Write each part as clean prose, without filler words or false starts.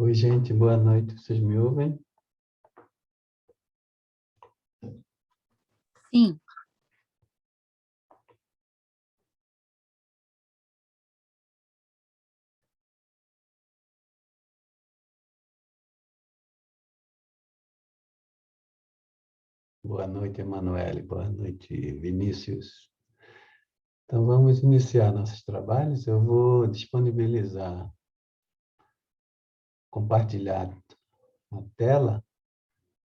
Oi, gente, boa noite. Vocês me ouvem? Sim, Boa noite, Emanuele. Boa noite, Vinícius. Então, vamos iniciar nossos trabalhos. Eu vou disponibilizar, compartilhar a tela.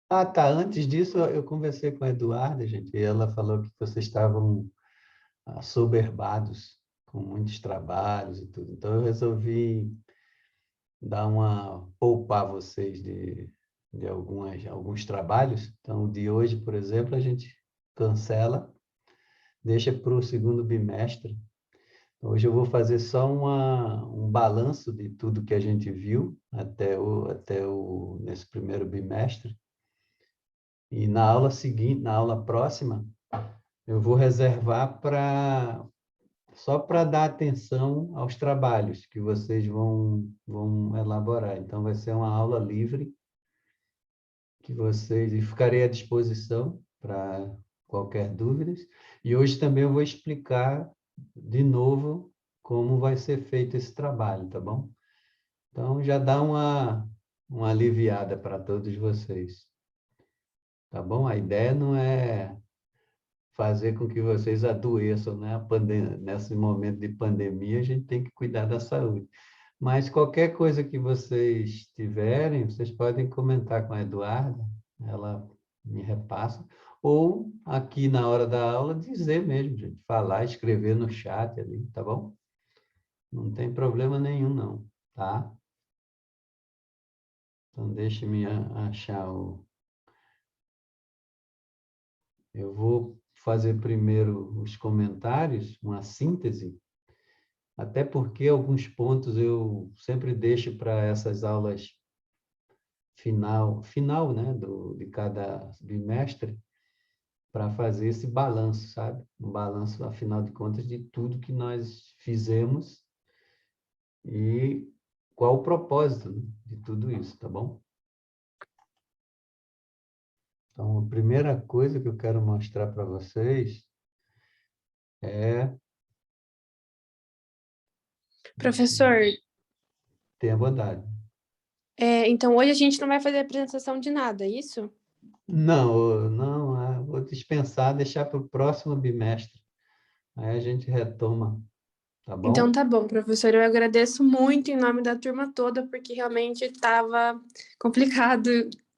Ah, tá. Antes disso, eu conversei com a Eduarda, gente, e ela falou que vocês estavam assoberbados com muitos trabalhos e tudo. Então, eu resolvi poupar vocês de alguns trabalhos. Então, o de hoje, por exemplo, a gente cancela, deixa para o segundo bimestre. Hoje eu vou fazer só um balanço de tudo que a gente viu nesse primeiro bimestre. E na aula seguinte, na aula próxima, eu vou reservar só para dar atenção aos trabalhos que vocês vão elaborar. Então, vai ser uma aula livre e ficarei à disposição para qualquer dúvida. E hoje também eu vou explicar de novo como vai ser feito esse trabalho, tá bom? Então, já dá uma aliviada para todos vocês, tá bom? A ideia não é fazer com que vocês adoeçam, né? Nesse momento de pandemia, a gente tem que cuidar da saúde. Mas qualquer coisa que vocês tiverem, vocês podem comentar com a Eduarda, ela me repassa, ou aqui na hora da aula dizer mesmo, gente, falar, escrever no chat ali, tá bom? Não tem problema nenhum, não, tá? Então, deixe-me achar o... Eu vou fazer primeiro os comentários, uma síntese, até porque alguns pontos eu sempre deixo para essas aulas final, né, de cada bimestre, para fazer esse balanço, sabe? Um balanço, afinal de contas, de tudo que nós fizemos e qual o propósito, né, de tudo isso, tá bom? Então, a primeira coisa que eu quero mostrar para vocês é... Professor, Tenha bondade. então hoje a gente não vai fazer apresentação de nada, é isso? Não, não, vou dispensar, deixar para o próximo bimestre. Aí a gente retoma, tá Então bom? tá bom, professor, eu agradeço muito em nome da turma toda, porque realmente estava complicado,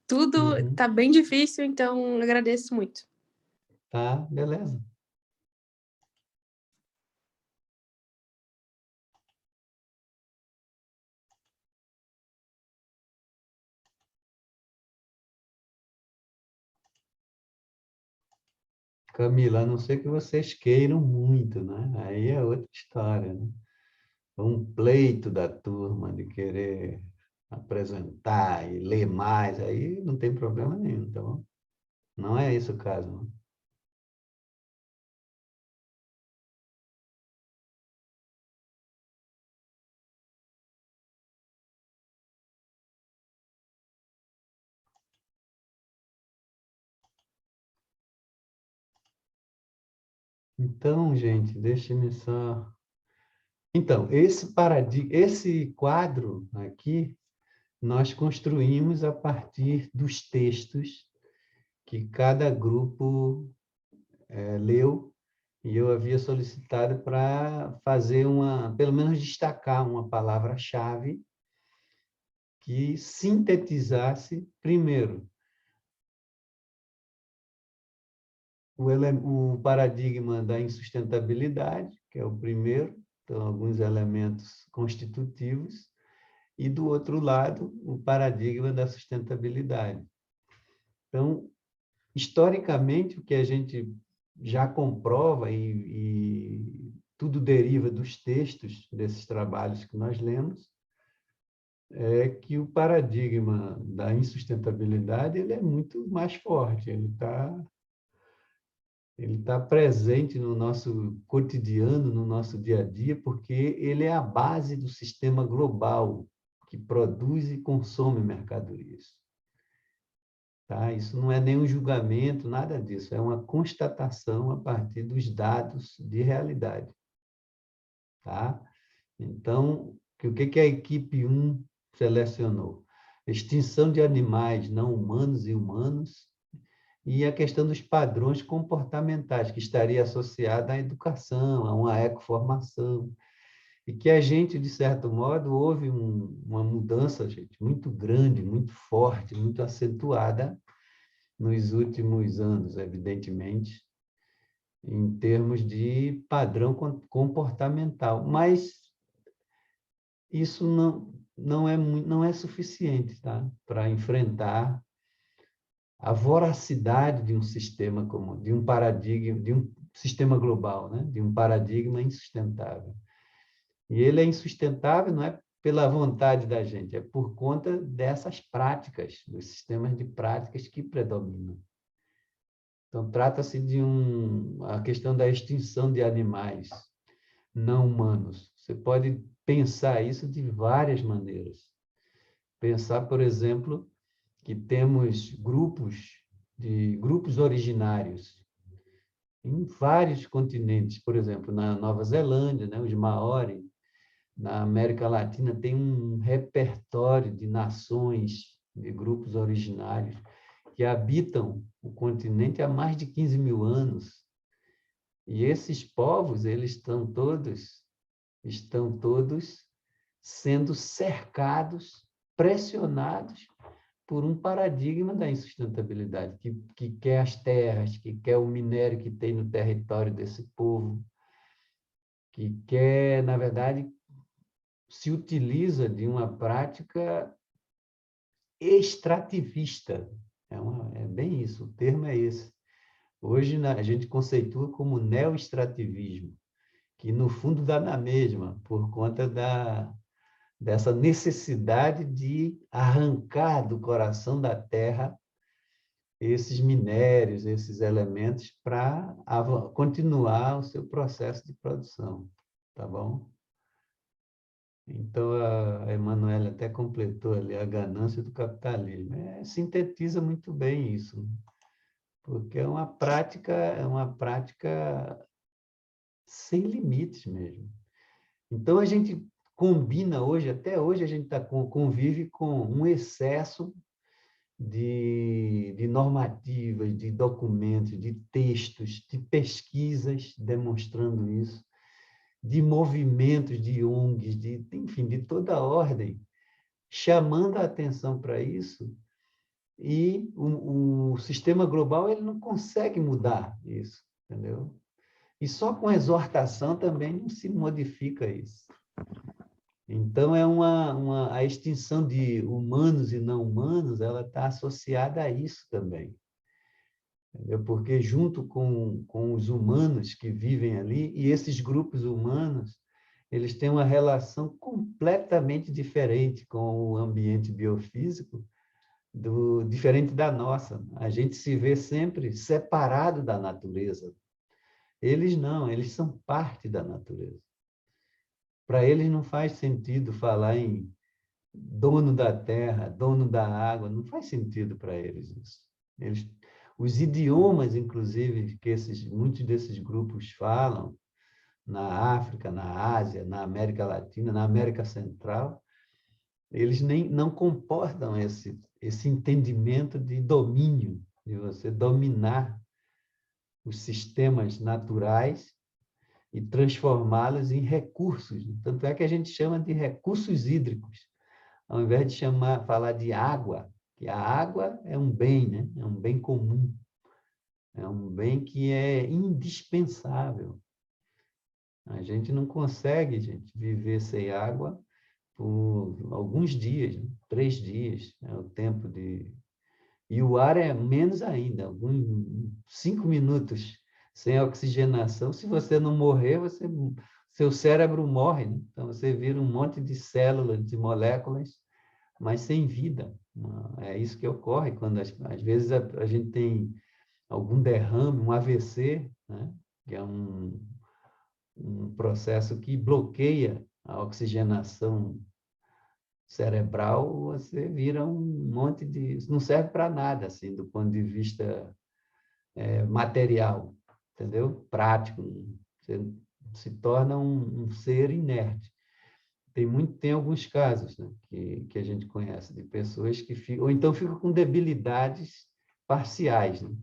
tudo Uhum. tá bem difícil, então eu agradeço muito. Tá, beleza. Camila, a não ser que vocês queiram muito, né? Aí é outra história, né? Um pleito da turma de querer apresentar e ler mais, aí não tem problema nenhum, tá bom? Não é esse o caso, não. Então, gente, deixe-me só... Então, esse quadro aqui, nós construímos a partir dos textos que cada grupo leu, e eu havia solicitado para fazer pelo menos destacar uma palavra-chave que sintetizasse, primeiro, o paradigma da insustentabilidade, que é o primeiro, então, alguns elementos constitutivos, e, do outro lado, o paradigma da sustentabilidade. Então, historicamente, o que a gente já comprova e tudo deriva dos textos desses trabalhos que nós lemos, é que o paradigma da insustentabilidade ele é muito mais forte, ele tá presente no nosso cotidiano, no nosso dia a dia, porque ele é a base do sistema global que produz e consome mercadorias. Tá? Isso não é nenhum julgamento, nada disso. É uma constatação a partir dos dados de realidade. Tá? Então, o que a equipe 1 selecionou? Extinção de animais não humanos e humanos e a questão dos padrões comportamentais, que estaria associada à educação, a uma ecoformação. E que a gente, de certo modo, houve uma mudança, gente, muito grande, muito forte, muito acentuada nos últimos anos, evidentemente, em termos de padrão comportamental. Mas isso não é suficiente, tá? Para enfrentar a voracidade de um sistema como de um paradigma, de um sistema global, né? De um paradigma insustentável. E ele é insustentável não é pela vontade da gente, é por conta dessas práticas, dos sistemas de práticas que predominam. Então, trata-se de a questão da extinção de animais não humanos. Você pode pensar isso de várias maneiras. Pensar, por exemplo, que temos grupos originários em vários continentes, por exemplo, na Nova Zelândia, né, os Maori, na América Latina tem um repertório de nações, de grupos originários que habitam o continente há mais de 15 mil anos. E esses povos, eles estão todos sendo cercados, pressionados por um paradigma da insustentabilidade, que quer as terras, que quer o minério que tem no território desse povo, que quer, na verdade, se utiliza de uma prática extrativista. É bem isso, o termo é esse. Hoje a gente conceitua como neoextrativismo, que no fundo dá na mesma, por conta dessa necessidade de arrancar do coração da terra esses minérios, esses elementos, para continuar o seu processo de produção. Tá bom? Então, a Emanuela até completou ali a ganância do capitalismo. Sintetiza muito bem isso, porque é uma prática sem limites mesmo. Então, a gente combina hoje, até hoje, a gente convive com um excesso de normativas, de documentos, de textos, de pesquisas demonstrando isso, de movimentos de ONGs, enfim, de toda a ordem, chamando a atenção para isso, e o sistema global ele não consegue mudar isso, entendeu? E só com exortação também não se modifica isso. Então, a extinção de humanos e não humanos, ela está associada a isso também. Entendeu? Porque junto com os humanos que vivem ali, e esses grupos humanos, eles têm uma relação completamente diferente com o ambiente biofísico, diferente da nossa. A gente se vê sempre separado da natureza. Eles não, eles são parte da natureza. Para eles não faz sentido falar em dono da terra, dono da água, não faz sentido para eles isso. Os idiomas, inclusive, que muitos desses grupos falam, na África, na Ásia, na América Latina, na América Central, eles não comportam esse entendimento de domínio, de você dominar os sistemas naturais e transformá-los em recursos. Tanto é que a gente chama de recursos hídricos, ao invés de falar de água, que a água é um bem, né? É um bem comum, é um bem que é indispensável. A gente não consegue, gente, viver sem água por alguns dias, né? 3 dias, é o tempo de... E o ar é menos ainda, 5 minutos sem oxigenação. Se você não morrer, seu cérebro morre, né? Então, você vira um monte de células, de moléculas, mas sem vida. É isso que ocorre quando, às vezes, a gente tem algum derrame, um AVC, né? Que é um processo que bloqueia a oxigenação cerebral, você vira um monte de... Não serve para nada, assim, do ponto de vista material, entendeu? Prático. Você se torna um ser inerte. Tem alguns casos, né, que a gente conhece de pessoas que ficam, ou então ficam com debilidades parciais, né?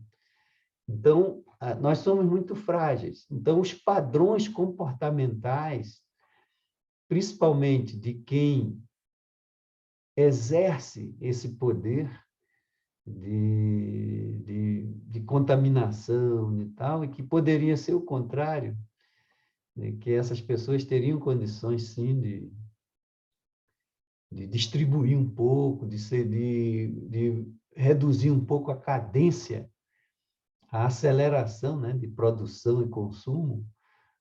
Então, nós somos muito frágeis. Então, os padrões comportamentais, principalmente de quem exerce esse poder de contaminação e tal, e que poderia ser o contrário, né? Que essas pessoas teriam condições, sim, de distribuir um pouco, de reduzir um pouco a cadência, a aceleração, né, de produção e consumo.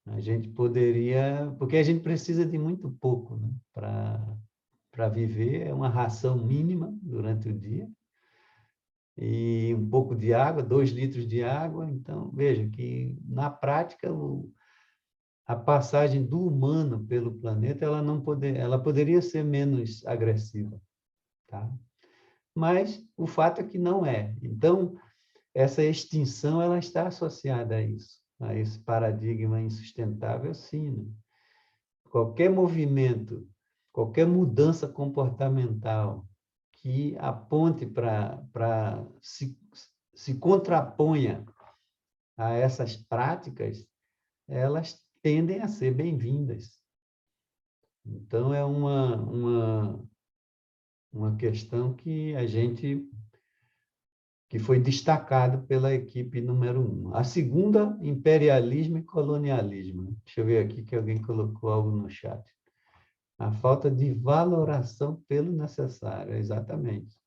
A gente poderia... Porque a gente precisa de muito pouco, né, para viver. É uma ração mínima durante o dia, e um pouco de água, 2 litros de água. Então, veja que, na prática, a passagem do humano pelo planeta, ela poderia ser menos agressiva, tá? Mas o fato é que não é. Então, essa extinção ela está associada a esse paradigma insustentável, sim, né? Qualquer movimento, qualquer mudança comportamental que aponte para se contraponha a essas práticas, elas tendem a ser bem-vindas. Então, é uma questão que foi destacado pela equipe número 1. A segunda, imperialismo e colonialismo. Deixa eu ver aqui que alguém colocou algo no chat. A falta de valoração pelo necessário, exatamente.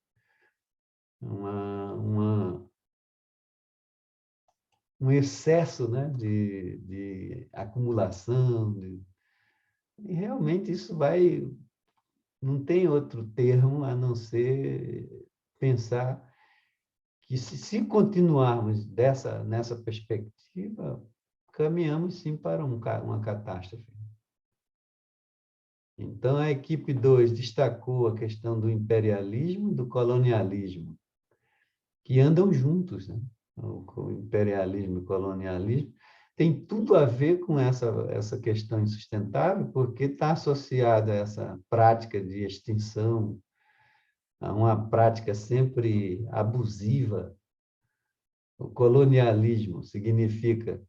Um excesso, né, de acumulação. E realmente isso vai... Não tem outro termo a não ser pensar que, se continuarmos nessa perspectiva, caminhamos, sim, para uma catástrofe. Então, a equipe 2 destacou a questão do imperialismo e do colonialismo, que andam juntos, né? O imperialismo e o colonialismo tem tudo a ver com essa questão insustentável, porque está associada a essa prática de extinção, a uma prática sempre abusiva. O colonialismo significa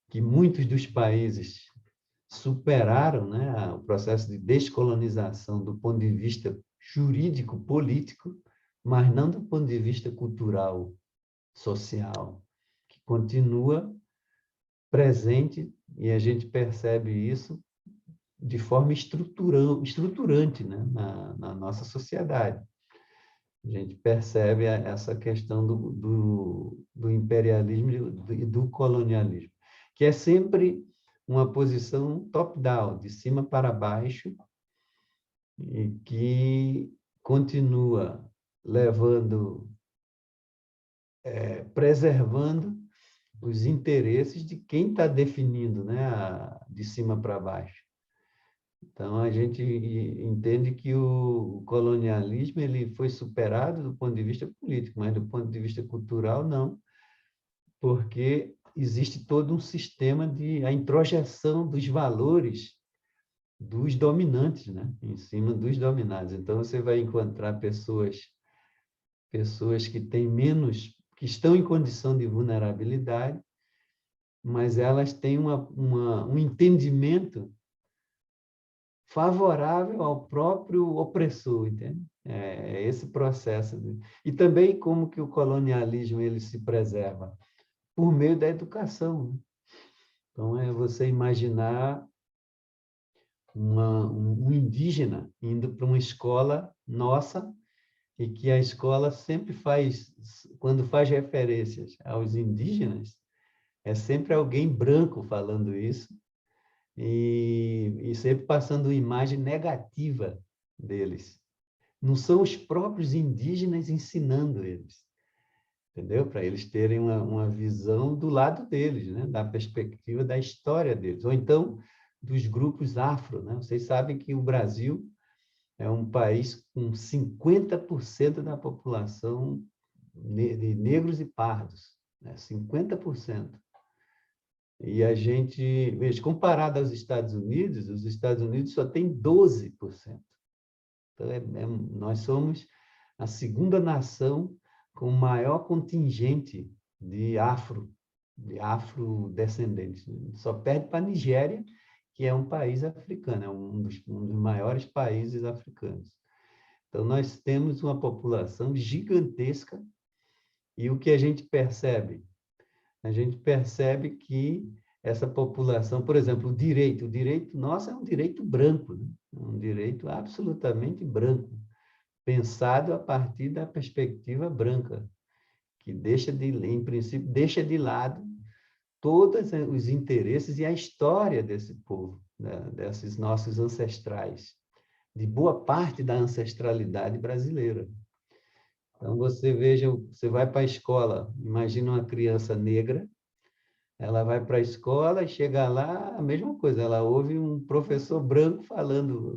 que muitos dos países superaram, né, o processo de descolonização do ponto de vista jurídico, político, mas não do ponto de vista cultural, social, que continua presente, e a gente percebe isso de forma estruturante, né, na nossa sociedade. A gente percebe essa questão do imperialismo e do colonialismo, que é sempre uma posição top-down, de cima para baixo, e que continua preservando os interesses de quem está definindo, né, de cima para baixo. Então, a gente entende que o colonialismo ele foi superado do ponto de vista político, mas do ponto de vista cultural, não, porque existe todo um sistema a introjeção dos valores dos dominantes, né, em cima dos dominados. Então, você vai encontrar pessoas que têm que estão em condição de vulnerabilidade, mas elas têm um entendimento favorável ao próprio opressor, entende? É esse processo. E também como que o colonialismo ele se preserva? Por meio da educação. Então, é você imaginar um indígena indo para uma escola nossa, e que a escola sempre quando faz referências aos indígenas, é sempre alguém branco falando isso, e sempre passando uma imagem negativa deles. Não são os próprios indígenas ensinando eles, entendeu? Para eles terem uma visão do lado deles, né? Da perspectiva da história deles. Ou então, dos grupos afro, né? Vocês sabem que o Brasil é um país com 50% da população de negros e pardos, né? 50%. E a gente, veja, comparado aos Estados Unidos, os Estados Unidos só tem 12%. Então, nós somos a segunda nação com o maior contingente de afrodescendentes. Só perde para a Nigéria, que é um país africano, é um dos maiores países africanos. Então, nós temos uma população gigantesca e o que a gente percebe? A gente percebe que essa população, por exemplo, o direito nosso é um direito branco, né? Um direito absolutamente branco, pensado a partir da perspectiva branca, que em princípio, deixa de lado todos os interesses e a história desse povo, né? Desses nossos ancestrais, de boa parte da ancestralidade brasileira. Então, você vai para a escola, imagina uma criança negra, ela vai para a escola e chega lá, a mesma coisa, ela ouve um professor branco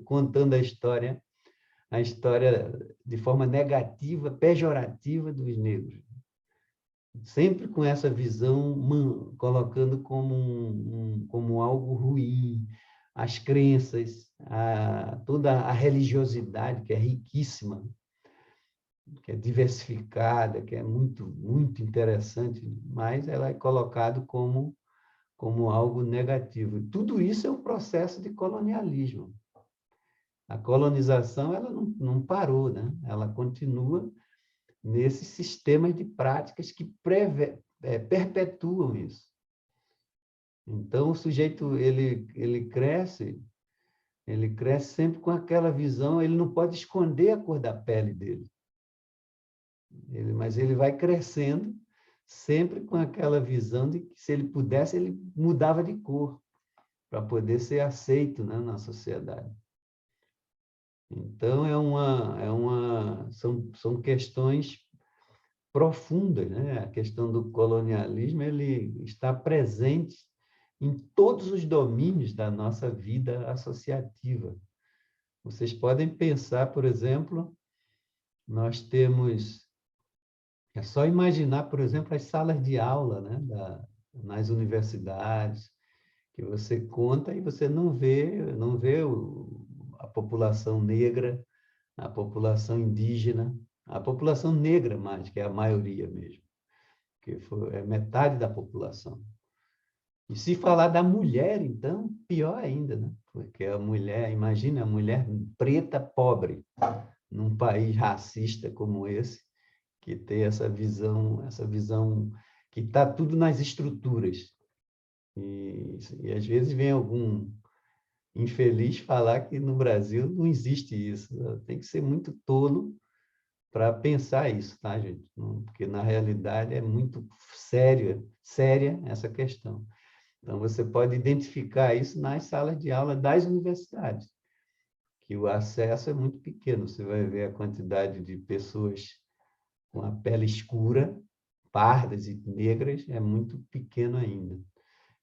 contando a história de forma negativa, pejorativa dos negros. Sempre com essa visão, colocando como algo ruim, as crenças, toda a religiosidade, que é riquíssima, que é diversificada, que é muito, muito interessante, mas ela é colocada como algo negativo. Tudo isso é um processo de colonialismo. A colonização ela não parou, né? Ela continua nesses sistemas de práticas que perpetuam isso. Então, o sujeito ele cresce sempre com aquela visão, ele não pode esconder a cor da pele dele. Mas ele vai crescendo sempre com aquela visão de que, se ele pudesse, ele mudava de cor para poder ser aceito, né, na sociedade. Então, são questões profundas, né? A questão do colonialismo ele está presente em todos os domínios da nossa vida associativa. Vocês podem pensar, por exemplo, nós temos... É só imaginar, por exemplo, as salas de aula, né, nas universidades, que você conta e você não vê a população negra, a população indígena, a população negra mais, que é a maioria mesmo, que é metade da população. E se falar da mulher, então, pior ainda, né? Porque a mulher, imagina a mulher preta pobre, num país racista como esse, que tem essa visão que está tudo nas estruturas. E às vezes vem algum infeliz falar que no Brasil não existe isso. Tem que ser muito tolo para pensar isso, tá, gente? Porque, na realidade, é muito séria essa questão. Então, você pode identificar isso nas salas de aula das universidades, que o acesso é muito pequeno. Você vai ver a quantidade de pessoas com a pele escura, pardas e negras, é muito pequeno ainda.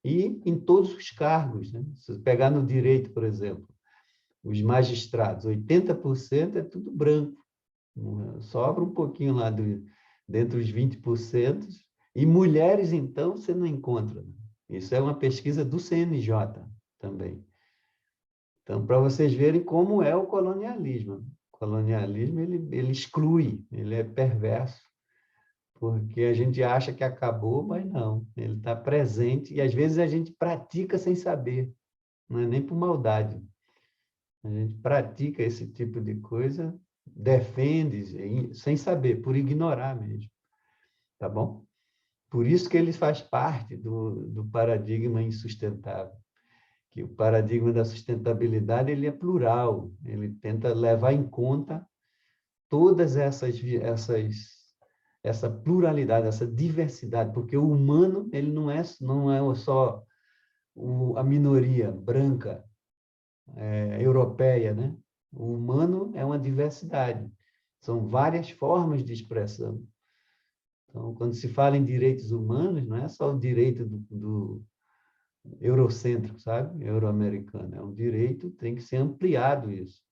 E em todos os cargos, né? Se você pegar no direito, por exemplo, os magistrados, 80% é tudo branco. Sobra um pouquinho lá dentro dos 20%. E mulheres, então, você não encontra. Isso é uma pesquisa do CNJ também. Então, para vocês verem como é o colonialismo. O colonialismo, ele exclui, ele é perverso, porque a gente acha que acabou, mas não. Ele está presente e, às vezes, a gente pratica sem saber. Não é nem por maldade. A gente pratica esse tipo de coisa, defende, sem saber, por ignorar mesmo. Tá bom? Por isso que ele faz parte do paradigma insustentável. Que o paradigma da sustentabilidade ele é plural, ele tenta levar em conta todas essa pluralidade, essa diversidade, porque o humano ele não é só a minoria branca, europeia, né? O humano é uma diversidade, são várias formas de expressão. Então, quando se fala em direitos humanos, não é só o direito do eurocêntrico, sabe? Euro-americano. É um direito, tem que ser ampliado isso.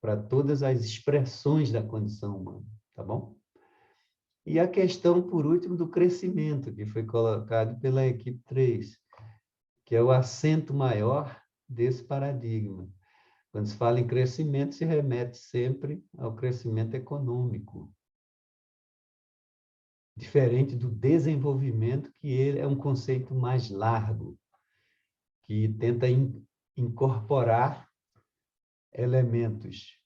para todas as expressões da condição humana, tá bom? E a questão, por último, do crescimento, que foi colocado pela equipe 3, que é o acento maior desse paradigma. Quando se fala em crescimento, se remete sempre ao crescimento econômico, diferente do desenvolvimento, que ele é um conceito mais largo, que tenta incorporar elementos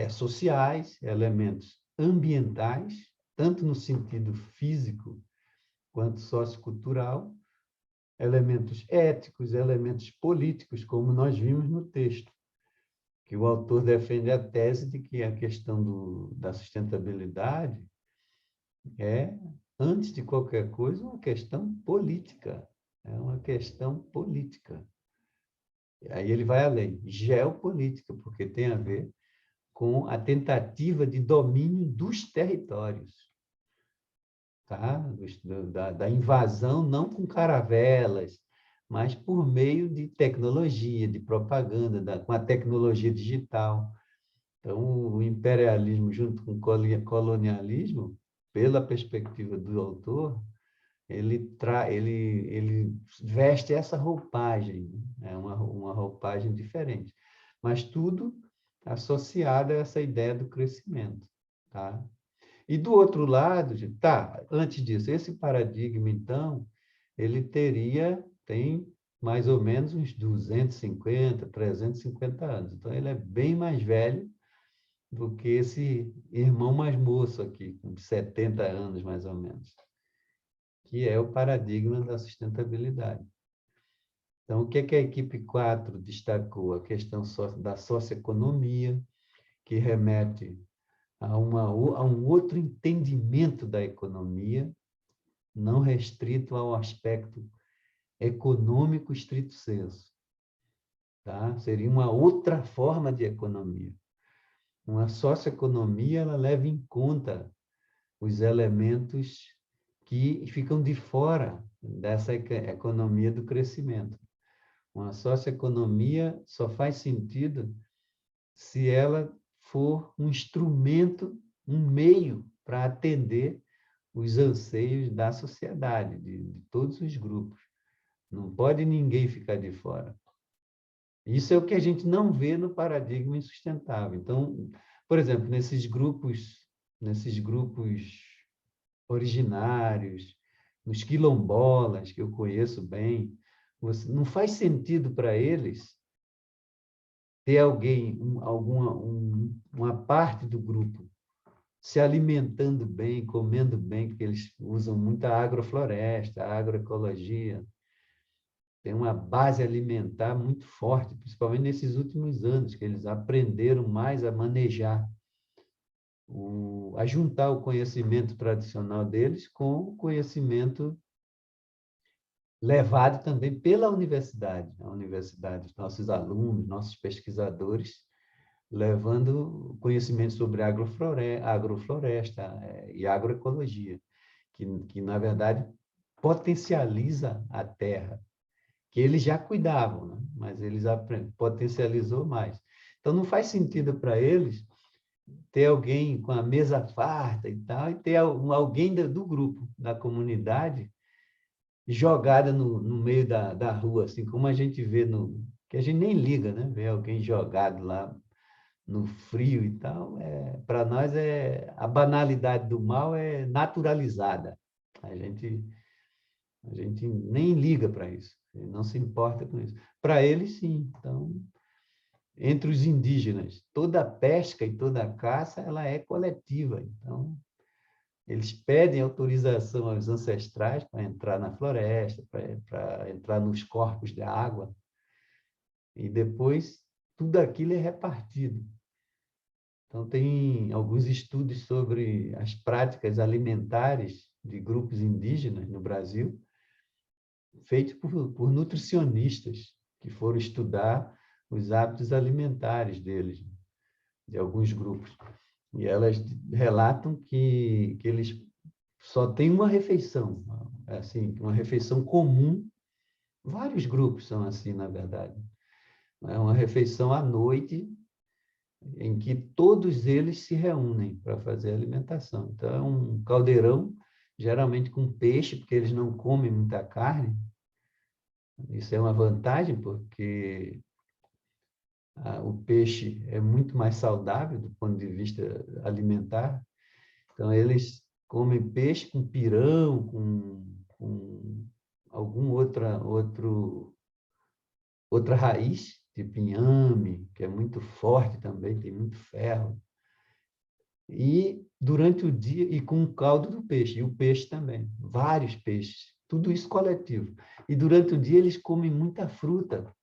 sociais, elementos ambientais, tanto no sentido físico quanto sociocultural, elementos éticos, elementos políticos, como nós vimos no texto, que o autor defende a tese de que a questão da sustentabilidade é, antes de qualquer coisa, uma questão política. É uma questão política. Aí ele vai além, geopolítica, porque tem a ver com a tentativa de domínio dos territórios, tá? Da invasão, não com caravelas, mas por meio de tecnologia, de propaganda, com a tecnologia digital. Então, o imperialismo junto com o colonialismo, pela perspectiva do autor, ele veste essa roupagem, né? Uma roupagem diferente, mas tudo associado a essa ideia do crescimento, tá? E do outro lado, antes disso, esse paradigma, então, ele tem mais ou menos uns 250, 350 anos. Então, ele é bem mais velho do que esse irmão mais moço aqui, com 70 anos, mais ou menos, que é o paradigma da sustentabilidade. Então, o que a equipe 4 destacou? A questão da socioeconomia, que remete a um outro entendimento da economia, não restrito ao aspecto econômico estrito sensu. Tá? Seria uma outra forma de economia. Uma socioeconomia, ela leva em conta os elementos que ficam de fora dessa economia do crescimento. Uma socioeconomia só faz sentido se ela for um instrumento, um meio para atender os anseios da sociedade, de todos os grupos. Não pode ninguém ficar de fora. Isso é o que a gente não vê no paradigma insustentável. Então, por exemplo, nesses grupos originários, nos quilombolas, que eu conheço bem, não faz sentido para eles ter alguém, uma parte do grupo se alimentando bem, comendo bem, porque eles usam muita agrofloresta, agroecologia. Tem uma base alimentar muito forte, principalmente nesses últimos anos, que eles aprenderam mais a manejar, a juntar o conhecimento tradicional deles com o conhecimento levado também pela universidade. A universidade, nossos alunos, nossos pesquisadores, levando conhecimento sobre agrofloresta e agroecologia, que, na verdade, potencializa a terra, que eles já cuidavam, né? Mas eles potencializou mais. Então, não faz sentido para eles ter alguém com a mesa farta e tal, e ter alguém do grupo, da comunidade, jogada no meio da rua, assim como a gente vê que a gente nem liga, né? Ver alguém jogado lá no frio e tal, para nós a banalidade do mal é naturalizada. A gente nem liga para isso, não se importa com isso. Para eles, sim. Então, entre os indígenas, toda pesca e toda caça ela é coletiva. Então, eles pedem autorização aos ancestrais para entrar na floresta, para entrar nos corpos de água, e depois tudo aquilo é repartido. Então, tem alguns estudos sobre as práticas alimentares de grupos indígenas no Brasil, feitos por nutricionistas que foram estudar os hábitos alimentares deles, de alguns grupos. E elas relatam que eles só têm uma refeição, assim, uma refeição comum. Vários grupos são assim, na verdade. É uma refeição à noite, em que todos eles se reúnem para fazer a alimentação. Então, é um caldeirão, geralmente com peixe, porque eles não comem muita carne. Isso é uma vantagem, porque o peixe é muito mais saudável do ponto de vista alimentar. Então, eles comem peixe com pirão, com algum outra raiz, tipo inhame, que é muito forte também, tem muito ferro. E durante o dia, e com o caldo do peixe, e o peixe também, vários peixes, tudo isso coletivo. E durante o dia eles comem muita fruta,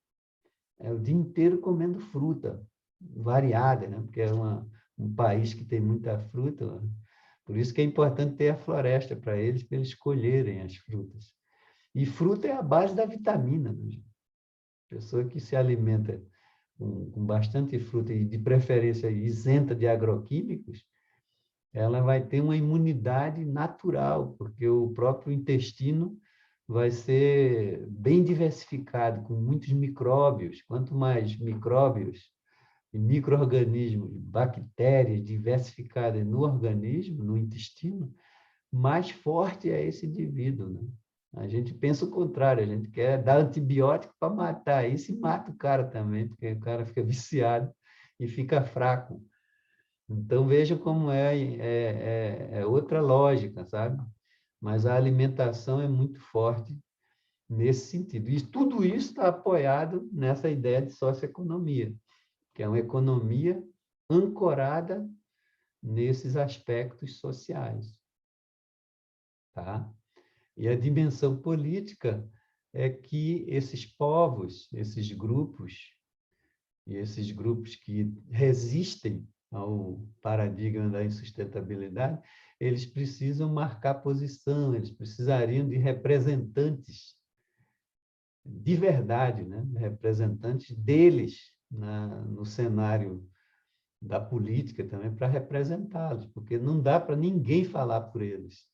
o dia inteiro comendo fruta, variada, né? Porque é um país que tem muita fruta, né? Por isso que é importante ter a floresta para eles colherem as frutas. E fruta é a base da vitamina, né, gente? Pessoa que se alimenta com bastante fruta e, de preferência, isenta de agroquímicos, ela vai ter uma imunidade natural, porque o próprio intestino vai ser bem diversificado, com muitos micróbios. Quanto mais micróbios e micro-organismos, bactérias diversificadas no organismo, no intestino, mais forte é esse indivíduo, né? A gente pensa o contrário, a gente quer dar antibiótico para matar isso e mata o cara também, porque o cara fica viciado e fica fraco. Então, vejam como é outra lógica, sabe? Mas a alimentação é muito forte nesse sentido. E tudo isso está apoiado nessa ideia de socioeconomia, que é uma economia ancorada nesses aspectos sociais, tá? E a dimensão política é que esses povos, esses grupos, e esses grupos que resistem ao paradigma da insustentabilidade, eles precisam marcar posição, eles precisariam de representantes de verdade, né? Representantes deles no cenário da política também, para representá-los, porque não dá para ninguém falar por eles.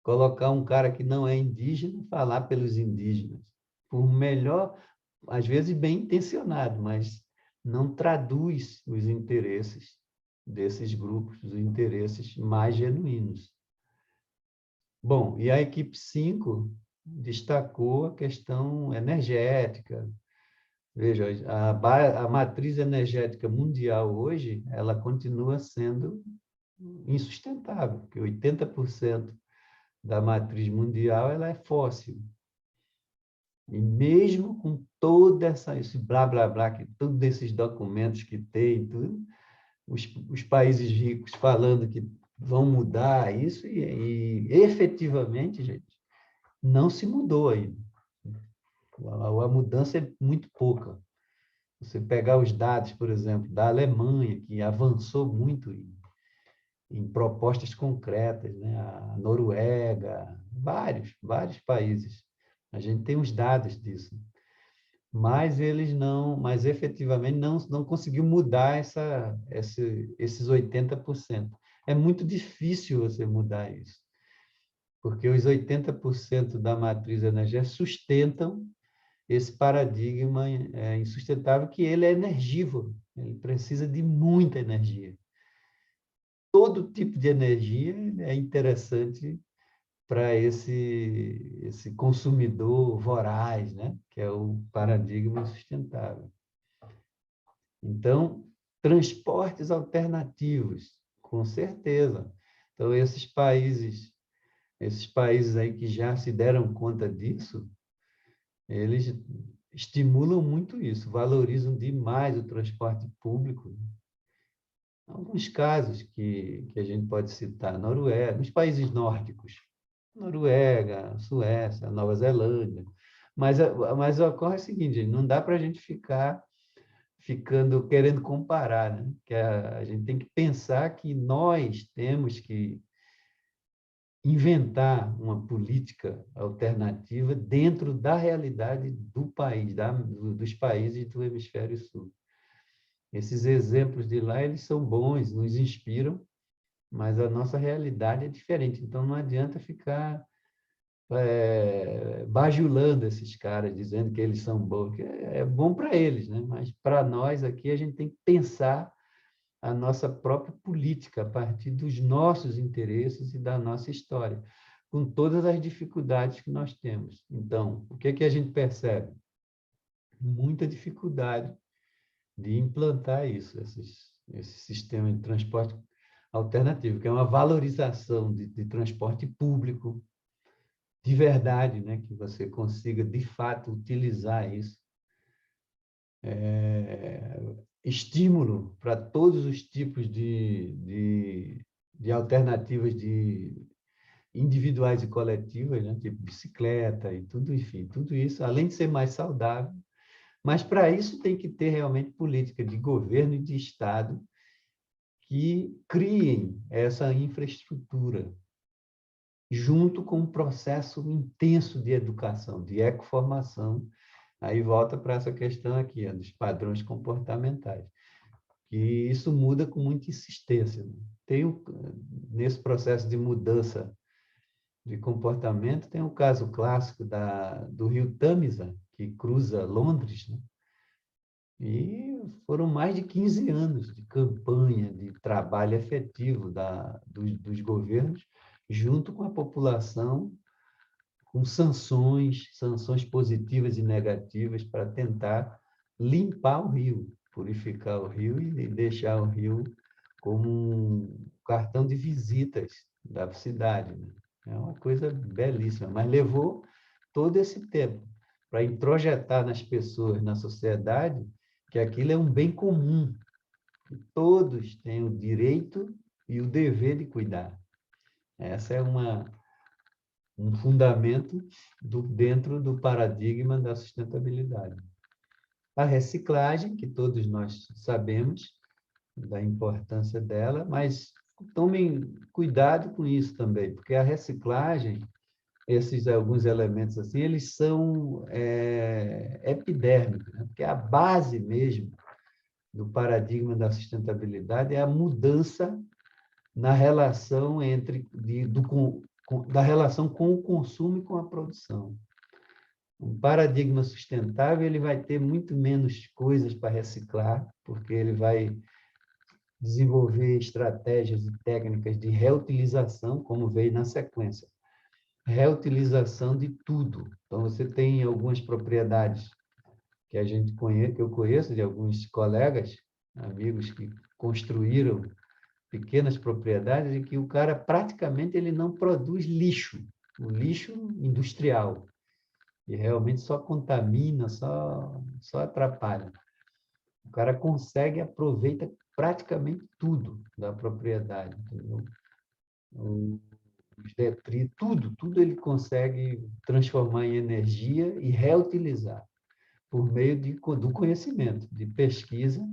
Colocar um cara que não é indígena falar pelos indígenas, por melhor, às vezes bem intencionado, mas não traduz os interesses desses grupos, os interesses mais genuínos. Bom, e a equipe 5 destacou a questão energética. Veja, a matriz energética mundial hoje, ela continua sendo insustentável, porque 80% da matriz mundial ela é fóssil. E mesmo com todo esse blá, blá, blá, todos esses documentos que tem, tudo, os países ricos falando que vão mudar isso, e efetivamente, gente, não se mudou ainda. A mudança é muito pouca. Você pegar os dados, por exemplo, da Alemanha, que avançou muito em propostas concretas, né? A Noruega, vários países. A gente tem os dados disso. Mas eles não, mas efetivamente não conseguiu mudar esses 80%. É muito difícil você mudar isso, porque os 80% da matriz energética sustentam esse paradigma insustentável, que ele é energívoro, ele precisa de muita energia. Todo tipo de energia é interessante para esse consumidor voraz, né? Que é o paradigma sustentável. Então, transportes alternativos, com certeza. Então, esses países aí que já se deram conta disso, eles estimulam muito isso, valorizam demais o transporte público. Alguns casos que a gente pode citar, Noruega, os países nórdicos, Noruega, Suécia, Nova Zelândia. Mas ocorre o seguinte, não dá para a gente ficando querendo comparar, né? Que a gente tem que pensar que nós temos que inventar uma política alternativa dentro da realidade do país, dos países do hemisfério sul. Esses exemplos de lá, eles são bons, nos inspiram, mas a nossa realidade é diferente. Então, não adianta ficar bajulando esses caras, dizendo que eles são bons, que é bom para eles, né? Mas para nós aqui, a gente tem que pensar a nossa própria política, a partir dos nossos interesses e da nossa história, com todas as dificuldades que nós temos. Então, o que é que a gente percebe? Muita dificuldade de implantar isso, esse sistema de transporte alternativo, que é uma valorização de transporte público, de verdade, né? Que você consiga, de fato, utilizar isso. Estímulo para todos os tipos de alternativas individuais e coletivas, né? Tipo bicicleta e tudo, enfim, tudo isso, além de ser mais saudável, mas para isso tem que ter realmente política de governo e de Estado que criem essa infraestrutura, junto com um processo intenso de educação, de ecoformação. Aí volta para essa questão aqui, dos padrões comportamentais, que isso muda com muita insistência. Nesse processo de mudança de comportamento, tem o caso clássico do rio Tâmisa, que cruza Londres, né? E foram mais de 15 anos de campanha, de trabalho efetivo dos governos, junto com a população, com sanções positivas e negativas para tentar limpar o rio, purificar o rio e deixar o rio como um cartão de visitas da cidade, né? É uma coisa belíssima, mas levou todo esse tempo para introjetar nas pessoas, na sociedade, que aquilo é um bem comum, que todos têm o direito e o dever de cuidar. Essa é um fundamento dentro do paradigma da sustentabilidade. A reciclagem, que todos nós sabemos da importância dela, mas tomem cuidado com isso também, porque a reciclagem, esses alguns elementos assim, eles são epidérmicos, né? Porque a base mesmo do paradigma da sustentabilidade é a mudança na relação da relação com o consumo e com a produção. Um paradigma sustentável, ele vai ter muito menos coisas para reciclar, porque ele vai desenvolver estratégias e técnicas de reutilização, como veio na sequência. Reutilização de tudo. Então, você tem algumas propriedades que que eu conheço de alguns colegas, amigos que construíram pequenas propriedades e que o cara praticamente ele não produz lixo, o lixo industrial, e realmente só contamina, só atrapalha. O cara consegue, aproveita praticamente tudo da propriedade, entendeu? Os detritos, tudo ele consegue transformar em energia e reutilizar por meio do conhecimento, de pesquisa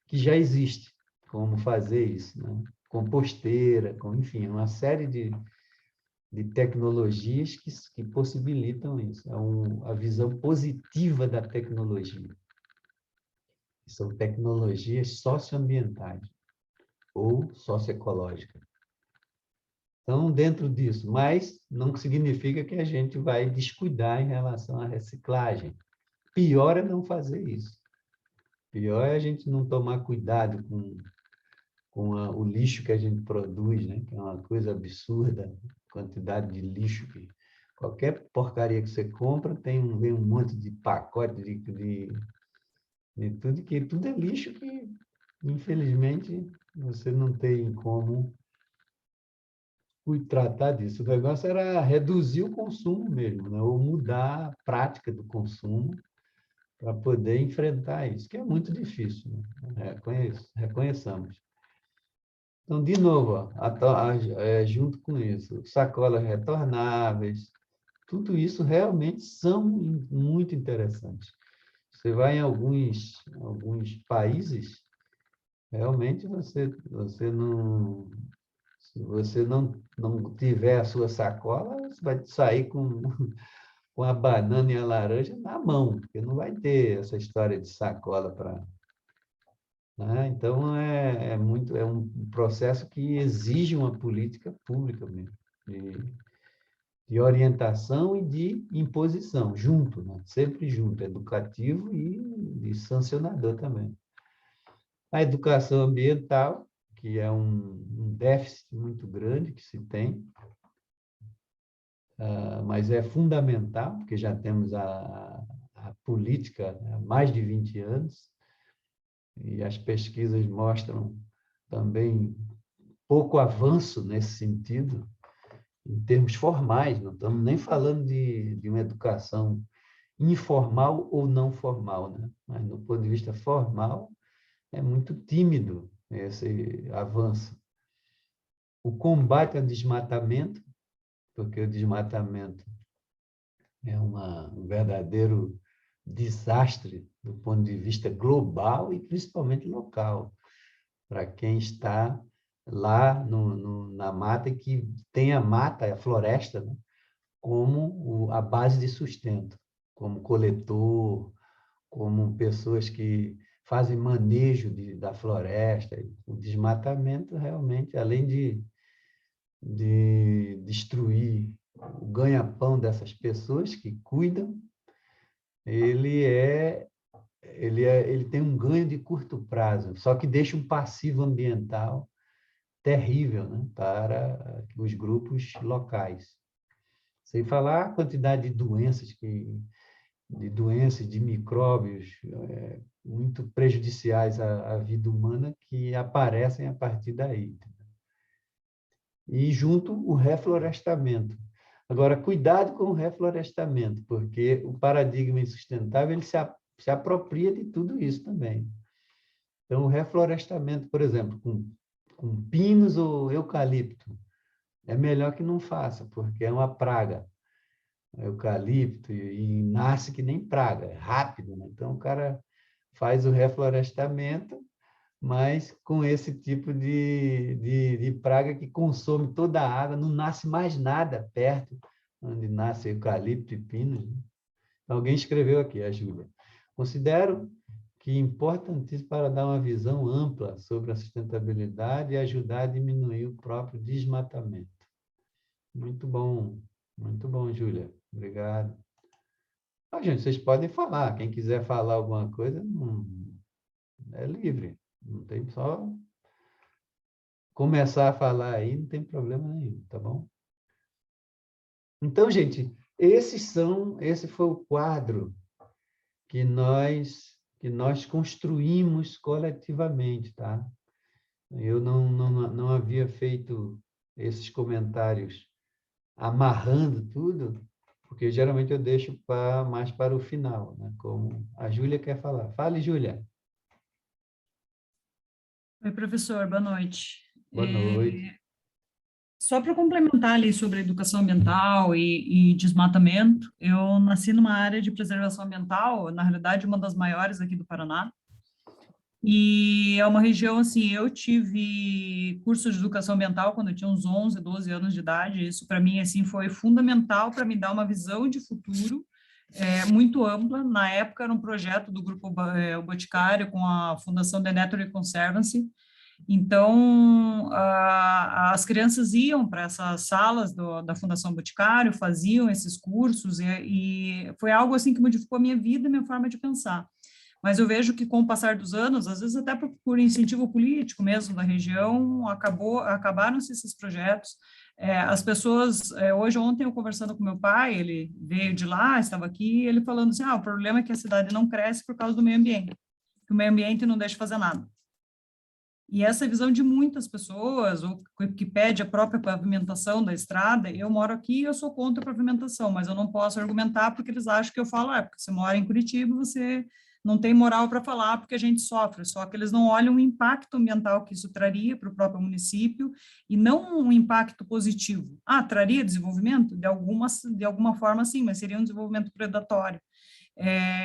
que já existe, como fazer isso, né? Composteira, enfim, uma série de tecnologias que possibilitam isso. A visão positiva da tecnologia. São tecnologias socioambientais ou socioecológicas. Então, dentro disso, mas não significa que a gente vai descuidar em relação à reciclagem. Pior é não fazer isso. Pior é a gente não tomar cuidado com o lixo que a gente produz, né? Que é uma coisa absurda, a quantidade de lixo qualquer porcaria que você compra vem um monte de pacote de tudo, que tudo é lixo que, infelizmente, você não tem como tratar disso. O negócio era reduzir o consumo mesmo, né? Ou mudar a prática do consumo para poder enfrentar isso, que é muito difícil, né? Reconheçamos. Então, de novo, ó, junto com isso, sacolas retornáveis, tudo isso realmente são muito interessantes. Você vai em alguns países, realmente você não, se você não tiver a sua sacola, você vai sair com a banana e a laranja na mão, porque não vai ter essa história de sacola para... Né? Então, é um processo que exige uma política pública mesmo, de orientação e de imposição, junto, né? Sempre junto, educativo e sancionador também. A educação ambiental, que é um déficit muito grande que se tem, mas é fundamental, porque já temos a política há mais de 20 anos, e as pesquisas mostram também pouco avanço nesse sentido, em termos formais, não estamos nem falando de uma educação informal ou não formal, né? Mas, do ponto de vista formal, é muito tímido esse avanço. O combate ao desmatamento, porque o desmatamento é um verdadeiro desastre do ponto de vista global e principalmente local, para quem está lá na mata, que tem a mata, a floresta, né, como a base de sustento, como coletor, como pessoas que fazem manejo da floresta. O desmatamento, realmente, além de destruir o ganha-pão dessas pessoas que cuidam, ele tem um ganho de curto prazo, só que deixa um passivo ambiental terrível, né, para os grupos locais. Sem falar a quantidade de doenças, de micróbios muito prejudiciais à vida humana que aparecem a partir daí. E junto o reflorestamento. Agora, cuidado com o reflorestamento, porque o paradigma insustentável ele se apropria de tudo isso também. Então, o reflorestamento, por exemplo, com pinos ou eucalipto, é melhor que não faça, porque é uma praga. Eucalipto e nasce que nem praga, é rápido, né? Então, o cara faz o reflorestamento, mas com esse tipo de praga que consome toda a água, não nasce mais nada perto onde nasce eucalipto e pinos, né? Alguém escreveu aqui, a Júlia. Considero que é importantíssimo para dar uma visão ampla sobre a sustentabilidade e ajudar a diminuir o próprio desmatamento. Muito bom, Júlia. Obrigado. Gente, vocês podem falar. Quem quiser falar alguma coisa, é livre. Não tem só começar a falar aí, não tem problema nenhum, tá bom? Então, gente, esse foi o quadro que nós construímos coletivamente, tá? Eu não havia feito esses comentários amarrando tudo, porque geralmente eu deixo mais para o final, né? Como a Júlia quer falar. Fale, Júlia. Oi, professor, boa noite. Boa noite. Só para complementar ali sobre educação ambiental e desmatamento, eu nasci numa área de preservação ambiental, na realidade, uma das maiores aqui do Paraná, e é uma região, assim, eu tive curso de educação ambiental quando eu tinha uns 11, 12 anos de idade, isso para mim, assim, foi fundamental para me dar uma visão de futuro muito ampla. Na época era um projeto do Grupo O Boticário com a Fundação The Nature Conservancy. Então, as crianças iam para essas salas da Fundação Boticário, faziam esses cursos, e foi algo assim que modificou a minha vida e minha forma de pensar. Mas eu vejo que, com o passar dos anos, às vezes até por incentivo político mesmo da região, acabaram-se esses projetos. As pessoas, ontem eu conversando com meu pai, ele veio de lá, estava aqui, ele falando assim, o problema é que a cidade não cresce por causa do meio ambiente, que o meio ambiente não deixa fazer nada. E essa visão de muitas pessoas, ou que pede a própria pavimentação da estrada, eu moro aqui e eu sou contra a pavimentação, mas eu não posso argumentar porque eles acham que eu falo, porque você mora em Curitiba, você não tem moral para falar porque a gente sofre, só que eles não olham o impacto ambiental que isso traria para o próprio município e não um impacto positivo. Traria desenvolvimento? De alguma forma, sim, mas seria um desenvolvimento predatório.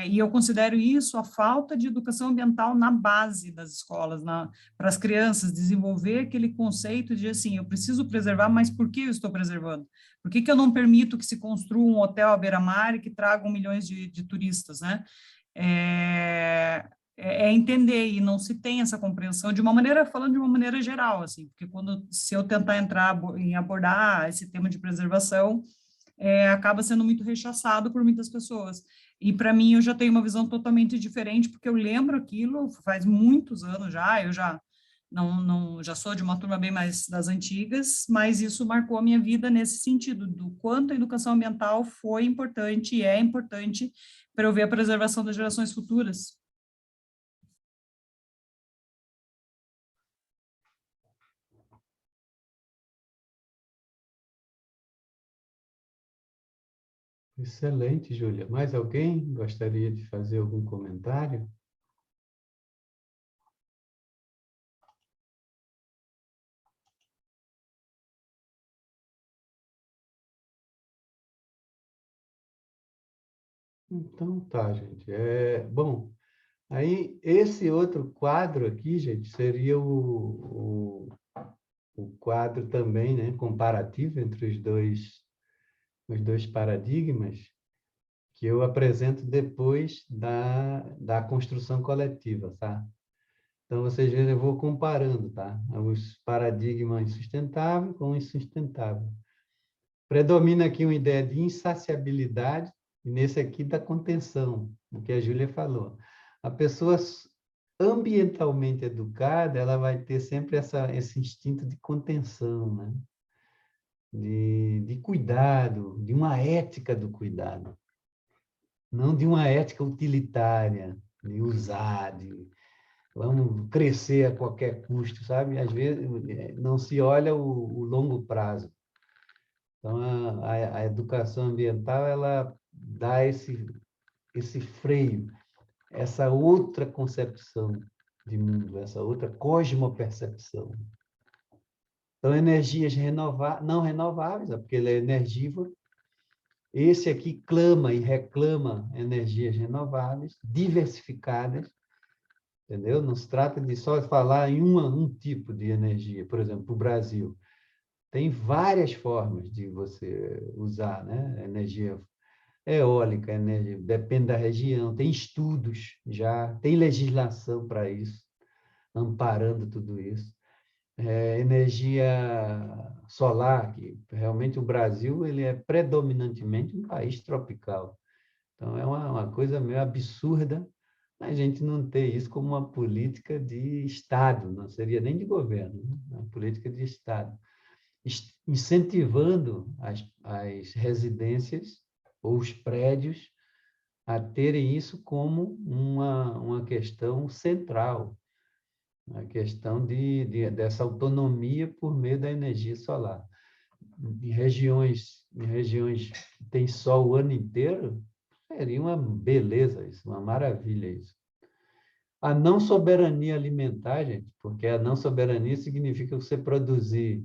E eu considero isso a falta de educação ambiental na base das escolas, para as crianças desenvolver aquele conceito de assim, eu preciso preservar, mas por que eu estou preservando? Por que eu não permito que se construa um hotel à beira-mar e que tragam milhões de turistas, né? Entender, e não se tem essa compreensão falando de uma maneira geral, assim, porque se eu tentar entrar em abordar esse tema de preservação, acaba sendo muito rechaçado por muitas pessoas. E para mim eu já tenho uma visão totalmente diferente, porque eu lembro aquilo faz muitos anos já, eu já já sou de uma turma bem mais das antigas, mas isso marcou a minha vida nesse sentido, do quanto a educação ambiental foi importante e é importante para eu ver a preservação das gerações futuras. Excelente, Júlia. Mais alguém gostaria de fazer algum comentário? Então tá, gente. Bom, aí esse outro quadro aqui, gente, seria o quadro também, né, comparativo entre os dois paradigmas, que eu apresento depois da construção coletiva, tá? Então, vocês veem, eu vou comparando, tá? Os paradigmas sustentável com insustentável. Predomina aqui uma ideia de insaciabilidade, e nesse aqui da contenção, o que a Júlia falou. A pessoa ambientalmente educada, ela vai ter sempre esse instinto de contenção, né? De cuidado, de uma ética do cuidado. Não de uma ética utilitária, de usar, de vamos crescer a qualquer custo, sabe? Às vezes não se olha o longo prazo. Então, a educação ambiental, ela dá esse freio, essa outra concepção de mundo, essa outra cosmopercepção. Então, energias não renováveis, porque ele é energívoro. Esse aqui clama e reclama energias renováveis, diversificadas, entendeu? Não se trata de só falar em um tipo de energia. Por exemplo, o Brasil tem várias formas de você usar, né? Energia eólica, energia, depende da região, tem estudos já, tem legislação para isso, amparando tudo isso. Energia solar, que realmente o Brasil ele é predominantemente um país tropical. Então, é uma coisa meio absurda a gente não ter isso como uma política de Estado, não seria nem de governo, né? Uma política de Estado, incentivando as residências ou os prédios a terem isso como uma questão central, a questão dessa autonomia por meio da energia solar. Em regiões que tem sol o ano inteiro, seria uma beleza isso, uma maravilha isso. A não soberania alimentar, gente, porque a não soberania significa você produzir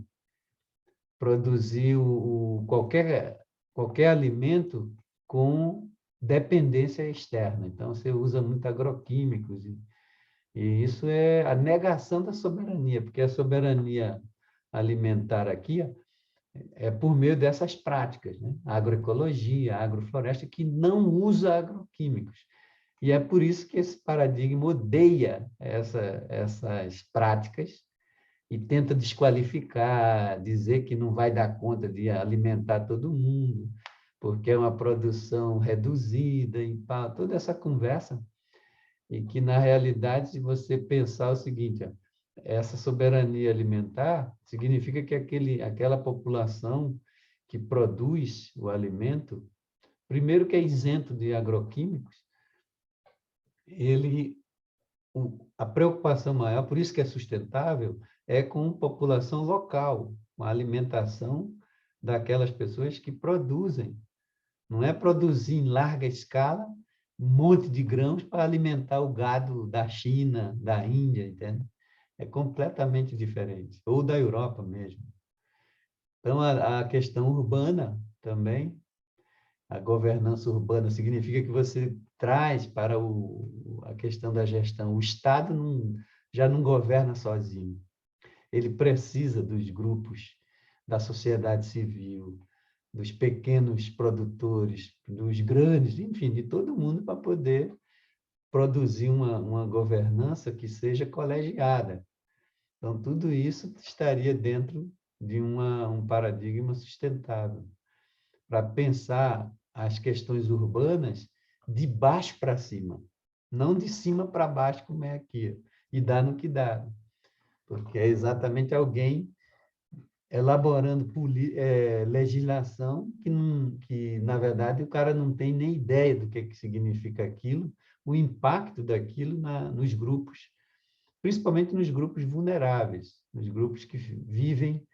qualquer alimento com dependência externa. Então, você usa muito agroquímicos, e isso é a negação da soberania, porque a soberania alimentar aqui é por meio dessas práticas, né? A agroecologia, a agrofloresta, que não usa agroquímicos. E é por isso que esse paradigma odeia essas práticas e tenta desqualificar, dizer que não vai dar conta de alimentar todo mundo, porque é uma produção reduzida, e toda essa conversa, e que, na realidade, se você pensar o seguinte, ó, essa soberania alimentar significa que aquela população que produz o alimento, primeiro que é isento de agroquímicos, a preocupação maior, por isso que é sustentável, é com população local, com a alimentação daquelas pessoas que produzem. Não é produzir em larga escala um monte de grãos para alimentar o gado da China, da Índia, entende? É completamente diferente, ou da Europa mesmo. Então, a questão urbana também, a governança urbana significa que você traz para a questão da gestão. O Estado já não governa sozinho. Ele precisa dos grupos da sociedade civil, dos pequenos produtores, dos grandes, enfim, de todo mundo para poder produzir uma governança que seja colegiada. Então, tudo isso estaria dentro de um paradigma sustentável. Para pensar as questões urbanas de baixo para cima, não de cima para baixo, como é aqui, e dá no que dá, porque é exatamente alguém elaborando legislação que, na verdade, o cara não tem nem ideia do que significa aquilo, o impacto daquilo nos grupos, principalmente nos grupos vulneráveis, nos grupos que vivem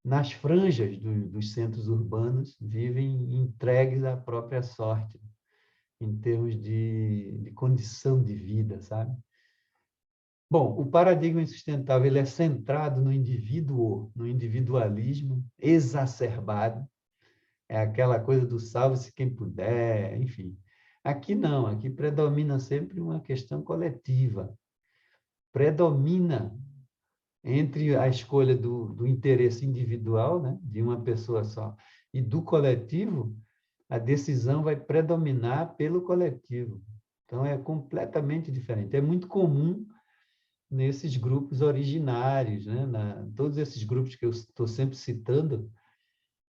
nas franjas dos centros urbanos, vivem entregues à própria sorte, em termos de condição de vida, sabe? Bom, o paradigma insustentável ele é centrado no indivíduo, no individualismo exacerbado, é aquela coisa do salve-se quem puder, enfim. Aqui não, aqui predomina sempre uma questão coletiva, predomina entre a escolha do interesse individual, né, de uma pessoa só, e do coletivo, a decisão vai predominar pelo coletivo. Então, é completamente diferente. É muito comum nesses grupos originários, né, todos esses grupos que eu estou sempre citando,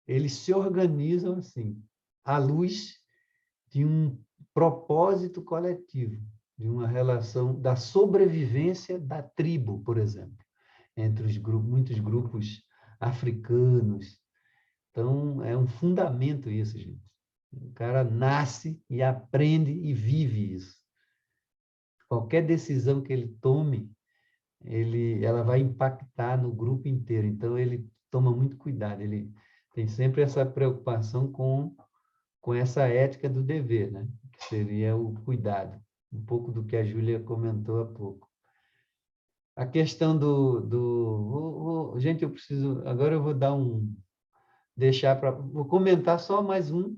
eles se organizam assim, à luz de um propósito coletivo, de uma relação da sobrevivência da tribo, por exemplo, entre os grupos, muitos grupos africanos. Então, é um fundamento isso, gente. O cara nasce e aprende e vive isso. Qualquer decisão que ele tome, ela vai impactar no grupo inteiro. Então, ele toma muito cuidado. Ele tem sempre essa preocupação com essa ética do dever, né? Que seria o cuidado. Um pouco do que a Júlia comentou há pouco. A questão gente, eu preciso... Agora eu vou dar vou comentar só mais um.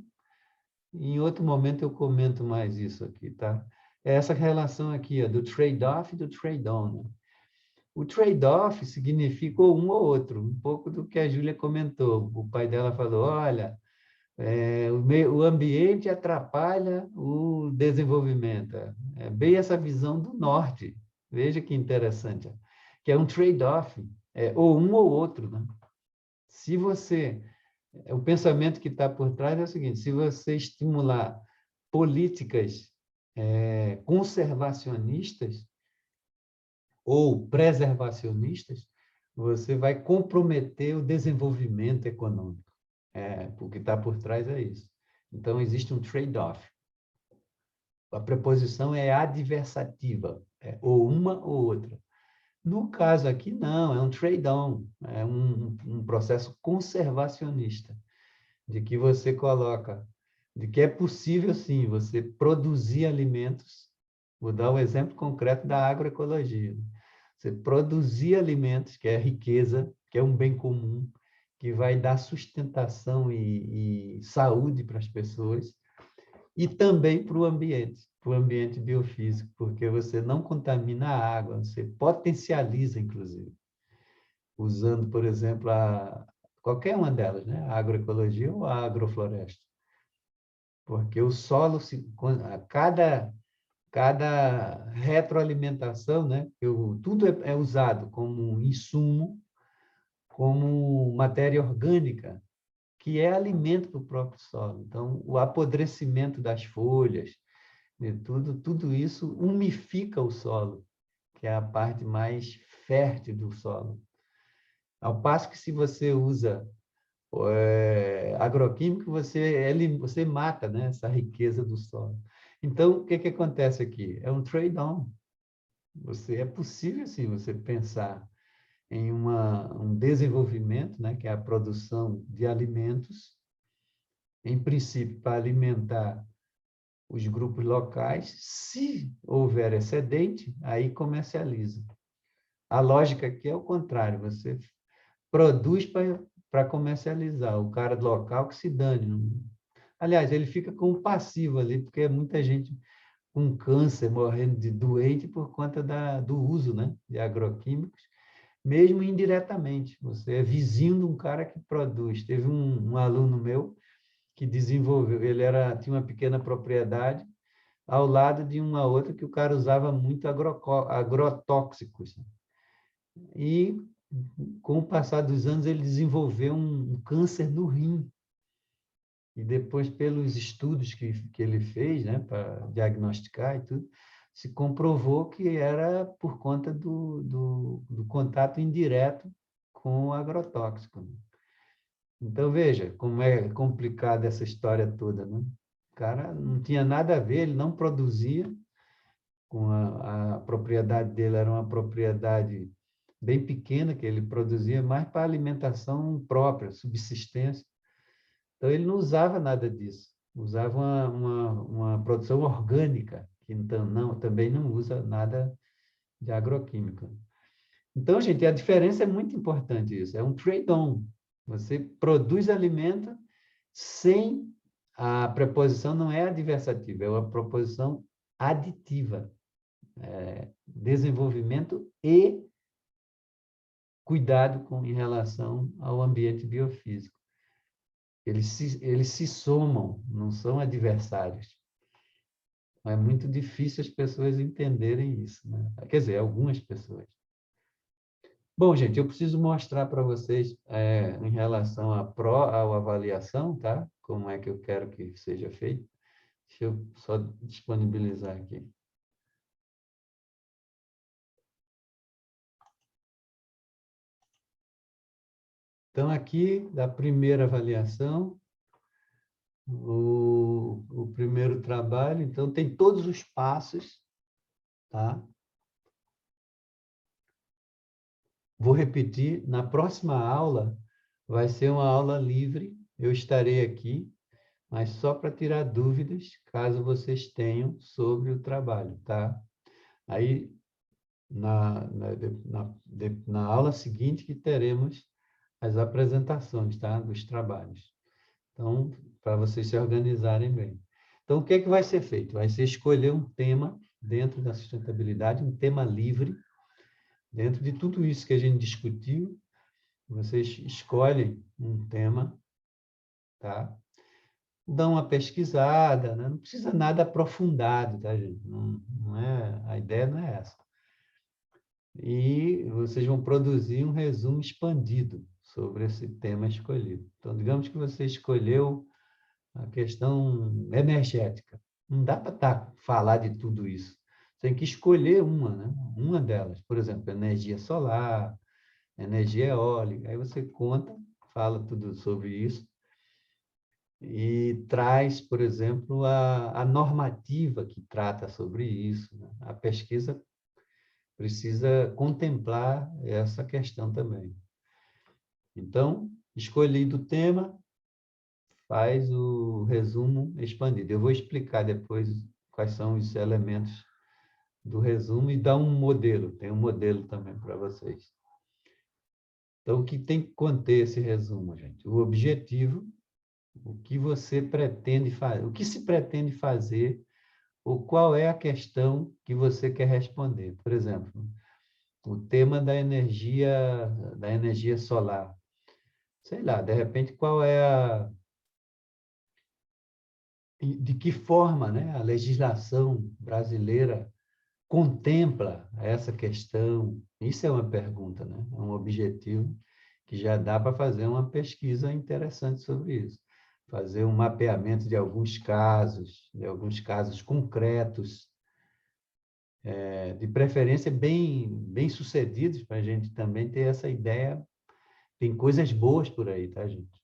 Em outro momento eu comento mais isso aqui, tá? É essa relação aqui, ó, do trade-off e do trade-on. Né? O trade-off significa um ou outro, um pouco do que a Júlia comentou. O pai dela falou, olha, o ambiente atrapalha o desenvolvimento. É bem essa visão do norte. Veja que interessante, que é um trade-off, ou um ou outro. Né? Se você... O pensamento que está por trás é o seguinte, se você estimular políticas conservacionistas ou preservacionistas, você vai comprometer o desenvolvimento econômico. O que está por trás é isso. Então, existe um trade-off. A preposição é adversativa, ou uma ou outra. No caso aqui, não, é um trade-on, é um processo conservacionista, de que você coloca, de que é possível, sim, você produzir alimentos. Vou dar um exemplo concreto da agroecologia. Você produzir alimentos, que é riqueza, que é um bem comum, que vai dar sustentação e saúde para as pessoas, e também para o ambiente biofísico, porque você não contamina a água, você potencializa, inclusive, usando, por exemplo, qualquer uma delas, né? A agroecologia ou a agrofloresta. Porque o solo, cada retroalimentação, né? Tudo é usado como insumo, como matéria orgânica, que é alimento para o próprio solo. Então, o apodrecimento das folhas, de tudo isso umifica o solo, que é a parte mais fértil do solo. Ao passo que, se você usa agroquímico, você mata, né, essa riqueza do solo. Então, o que acontece aqui? É um trade-on. É possível, sim, você pensar em um desenvolvimento, né, que é a produção de alimentos, em princípio, para alimentar os grupos locais. Se houver excedente, aí comercializa. A lógica aqui é o contrário, você produz para comercializar, o cara local que se dane. Aliás, ele fica com um passivo ali, porque é muita gente com câncer, morrendo de doente por conta do uso, né, de agroquímicos, mesmo indiretamente. Você é vizinho de um cara que produz. Teve um aluno meu que desenvolveu, tinha uma pequena propriedade ao lado de uma outra que o cara usava muito agrotóxicos. E, com o passar dos anos, ele desenvolveu um câncer no rim. e depois pelos estudos que ele fez, né, para diagnosticar e tudo, se comprovou que era por conta do contato indireto com o agrotóxico. Então, veja como é complicada essa história toda, né? O cara não tinha nada a ver, ele não produzia, com a propriedade dele era uma propriedade bem pequena, que ele produzia mais para alimentação própria, subsistência. Então, ele não usava nada disso, usava uma produção orgânica, que então, também não usa nada de agroquímica. Então, gente, a diferença é muito importante isso, é um trade-on. Você produz alimento sem a preposição, não é adversativa, é uma preposição aditiva. Desenvolvimento e cuidado em relação ao ambiente biofísico. Eles se somam, não são adversários. É muito difícil as pessoas entenderem isso, né? Quer dizer, algumas pessoas. Bom, gente, eu preciso mostrar para vocês em relação à avaliação, tá? Como é que eu quero que seja feito. Deixa eu só disponibilizar aqui. Então, aqui, da primeira avaliação, o primeiro trabalho, então, tem todos os passos, tá? Vou repetir, na próxima aula, vai ser uma aula livre, eu estarei aqui, mas só para tirar dúvidas, caso vocês tenham sobre o trabalho, tá? Aí, na aula seguinte, que teremos as apresentações, tá? Dos trabalhos. Então, para vocês se organizarem bem. Então, o que é que vai ser feito? Vai ser escolher um tema dentro da sustentabilidade, um tema livre, dentro de tudo isso que a gente discutiu, vocês escolhem um tema, tá? Dão uma pesquisada, né? Não precisa nada aprofundado, tá, gente? Não é, a ideia não é essa. E vocês vão produzir um resumo expandido sobre esse tema escolhido. Então, digamos que você escolheu a questão energética. Não dá para falar de tudo isso. Tem que escolher uma, né? Uma delas. Por exemplo, energia solar, energia eólica. Aí você conta, fala tudo sobre isso e traz, por exemplo, a normativa que trata sobre isso, né? A pesquisa precisa contemplar essa questão também. Então, escolhido o tema, faz o resumo expandido. Eu vou explicar depois quais são os elementos do resumo e dar um modelo. Tem um modelo também para vocês. Então, o que tem que conter esse resumo, gente? O objetivo, o que você pretende fazer, o que se pretende fazer, ou qual é a questão que você quer responder. Por exemplo, o tema da energia solar. Sei lá, de repente, qual é de que forma, né, a legislação brasileira contempla essa questão? Isso é uma pergunta, né? É um objetivo que já dá para fazer uma pesquisa interessante sobre isso. Fazer um mapeamento de alguns casos concretos, de preferência bem sucedidos, para a gente também ter essa ideia. Tem coisas boas por aí, tá, gente?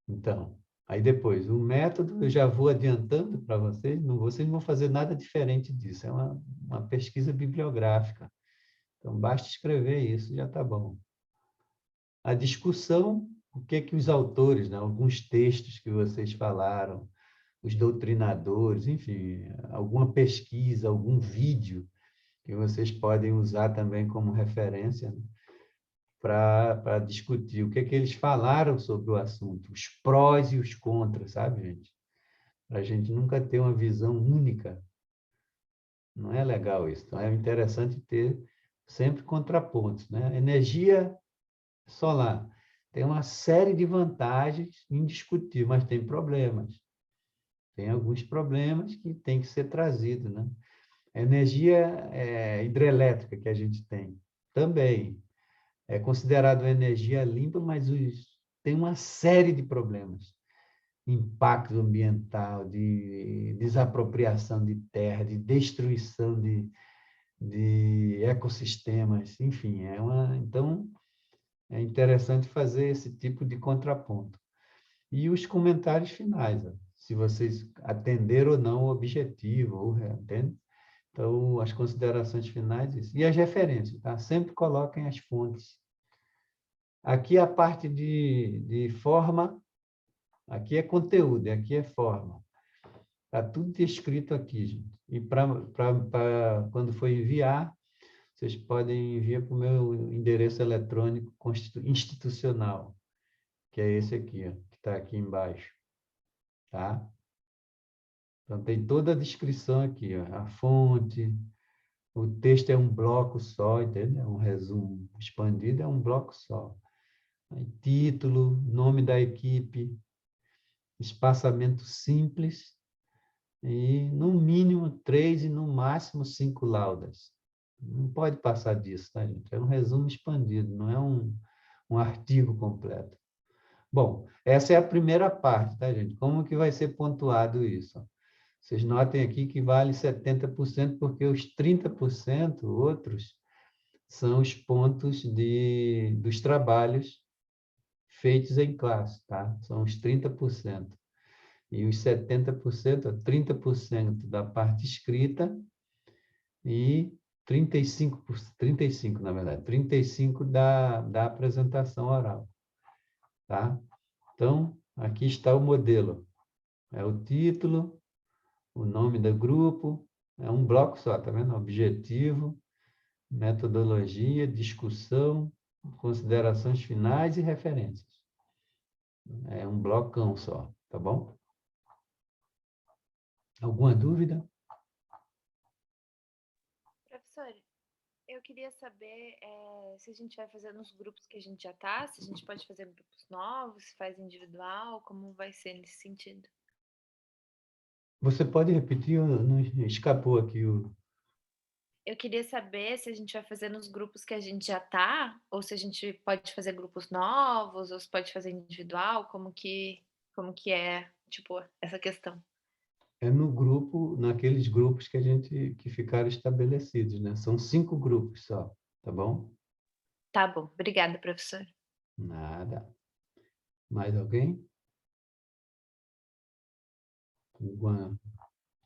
Então, aí depois, o método, eu já vou adiantando para vocês não vão fazer nada diferente disso, é uma pesquisa bibliográfica. Então, basta escrever isso, já está bom. A discussão, o que os autores, né, alguns textos que vocês falaram, os doutrinadores, enfim, alguma pesquisa, algum vídeo que vocês podem usar também como referência, né, para discutir o que eles falaram sobre o assunto, os prós e os contras, sabe, gente? Para a gente nunca ter uma visão única. Não é legal isso. Então, é interessante ter sempre contrapontos, né? Energia solar tem uma série de vantagens indiscutíveis, mas tem problemas. Tem alguns problemas que tem que ser trazidos, né? A energia hidrelétrica que a gente tem também é considerado energia limpa, mas tem uma série de problemas. impacto ambiental, de desapropriação de terra, de destruição de ecossistemas, enfim, então é interessante fazer esse tipo de contraponto. E os comentários finais, ó, se vocês atenderam ou não o objetivo, entende? Então, as considerações finais, isso. E as referências, tá? Sempre coloquem as fontes. Aqui a parte de forma, aqui é conteúdo, e aqui é forma. Está tudo escrito aqui, gente. E quando for enviar, vocês podem enviar para o meu endereço eletrônico institucional, que é esse aqui, ó, que está aqui embaixo. Tá? Então, tem toda a descrição aqui, ó, a fonte, o texto é um bloco só, entendeu? Um resumo expandido é um bloco só. Aí, título, nome da equipe, espaçamento simples e, no mínimo, 3 e, no máximo, 5 laudas. Não pode passar disso, tá, gente? É um resumo expandido, não é um artigo completo. Bom, essa é a primeira parte, tá, gente? Como que vai ser pontuado isso? Vocês notem aqui que vale 70%, porque os 30% outros são os pontos dos trabalhos feitos em classe, tá? São os 30%. E os 70%, 30% da parte escrita e 35, na verdade, 35% da apresentação oral, tá? Então, aqui está o modelo. É o título, o nome do grupo, é um bloco só, tá vendo? Objetivo, metodologia, discussão, considerações finais e referências. É um blocão só, tá bom? Alguma dúvida? Professor, eu queria saber se a gente vai fazer nos grupos que a gente já está, se a gente pode fazer grupos novos, se faz individual, como vai ser nesse sentido? Você pode repetir? Não escapou aqui Eu queria saber se a gente vai fazer nos grupos que a gente já está, ou se a gente pode fazer grupos novos, ou se pode fazer individual, como que é, tipo, essa questão. É no grupo, naqueles grupos que ficaram estabelecidos, né? São 5 grupos só, tá bom? Tá bom, obrigada, professor. Nada. Mais alguém? Alguma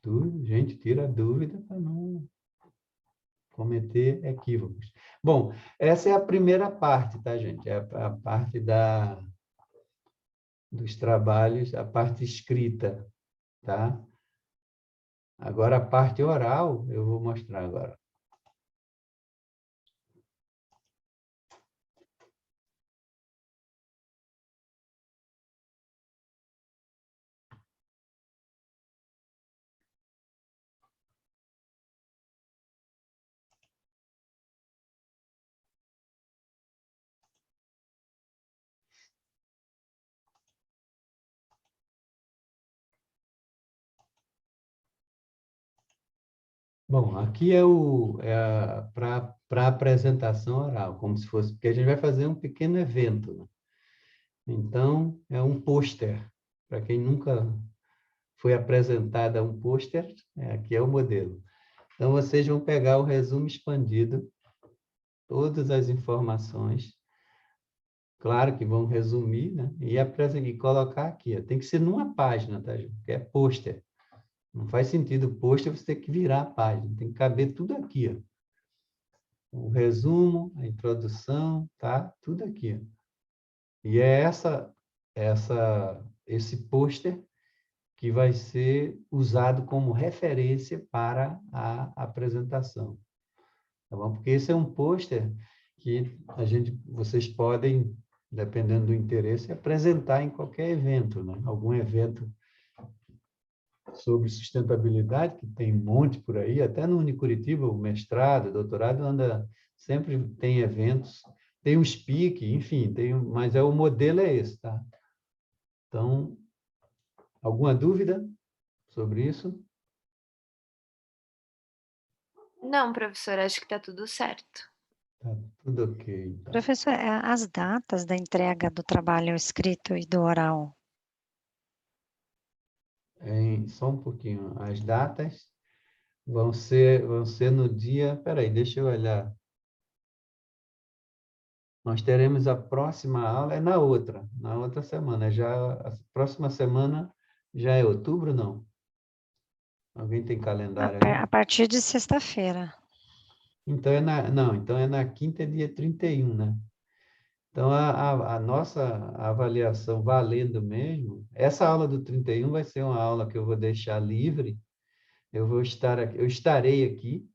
dúvida? Gente, tira a dúvida para não cometer equívocos. Bom, essa é a primeira parte, tá, gente? É a parte dos trabalhos, a parte escrita, tá? Agora, a parte oral, eu vou mostrar agora. Bom, aqui para apresentação oral, como se fosse, porque a gente vai fazer um pequeno evento, né? Então, é um pôster. Para quem nunca foi apresentado a um pôster, aqui é o modelo. Então, vocês vão pegar o resumo expandido, todas as informações, claro que vão resumir, né? E colocar aqui. Ó. Tem que ser numa página, tá, gente? Que é pôster. Não faz sentido pôster você ter que virar a página. Tem que caber tudo aqui, ó. O resumo, a introdução, tá? Tudo aqui. Ó. E é esse pôster que vai ser usado como referência para a apresentação. Tá bom? Porque esse é um pôster que vocês podem, dependendo do interesse, apresentar em qualquer evento, né? Algum evento sobre sustentabilidade, que tem um monte por aí, até no Unicuritiba, o mestrado, o doutorado, sempre tem eventos, tem um SPIC, enfim, mas o modelo é esse, tá? Então, alguma dúvida sobre isso? Não, professor, acho que está tudo certo. Tá tudo ok, então. Professor, as datas da entrega do trabalho escrito e do oral, Só um pouquinho. As datas vão ser no dia... Peraí, deixa eu olhar. Nós teremos a próxima aula, é na outra semana. A próxima semana já é outubro, não? Alguém tem calendário aí? A partir de sexta-feira. Então então é na quinta, dia 31, né? Então, a nossa avaliação valendo mesmo, essa aula do 31 vai ser uma aula que eu vou deixar livre, eu estarei aqui,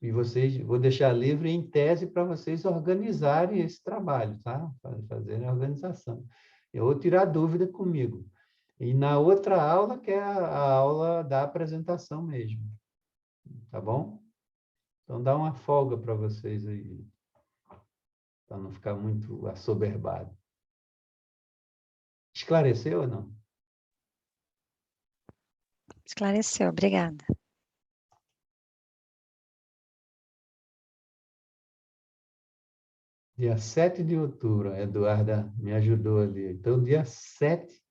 e vou deixar livre em tese para vocês organizarem esse trabalho, tá? Fazerem a organização. Eu vou tirar dúvida comigo. E na outra aula, que é a aula da apresentação mesmo, tá bom? Então, dá uma folga para vocês aí, para não ficar muito assoberbado. Esclareceu ou não? Esclareceu, obrigada. Dia 7 de outubro, a Eduarda me ajudou ali. Então, dia 7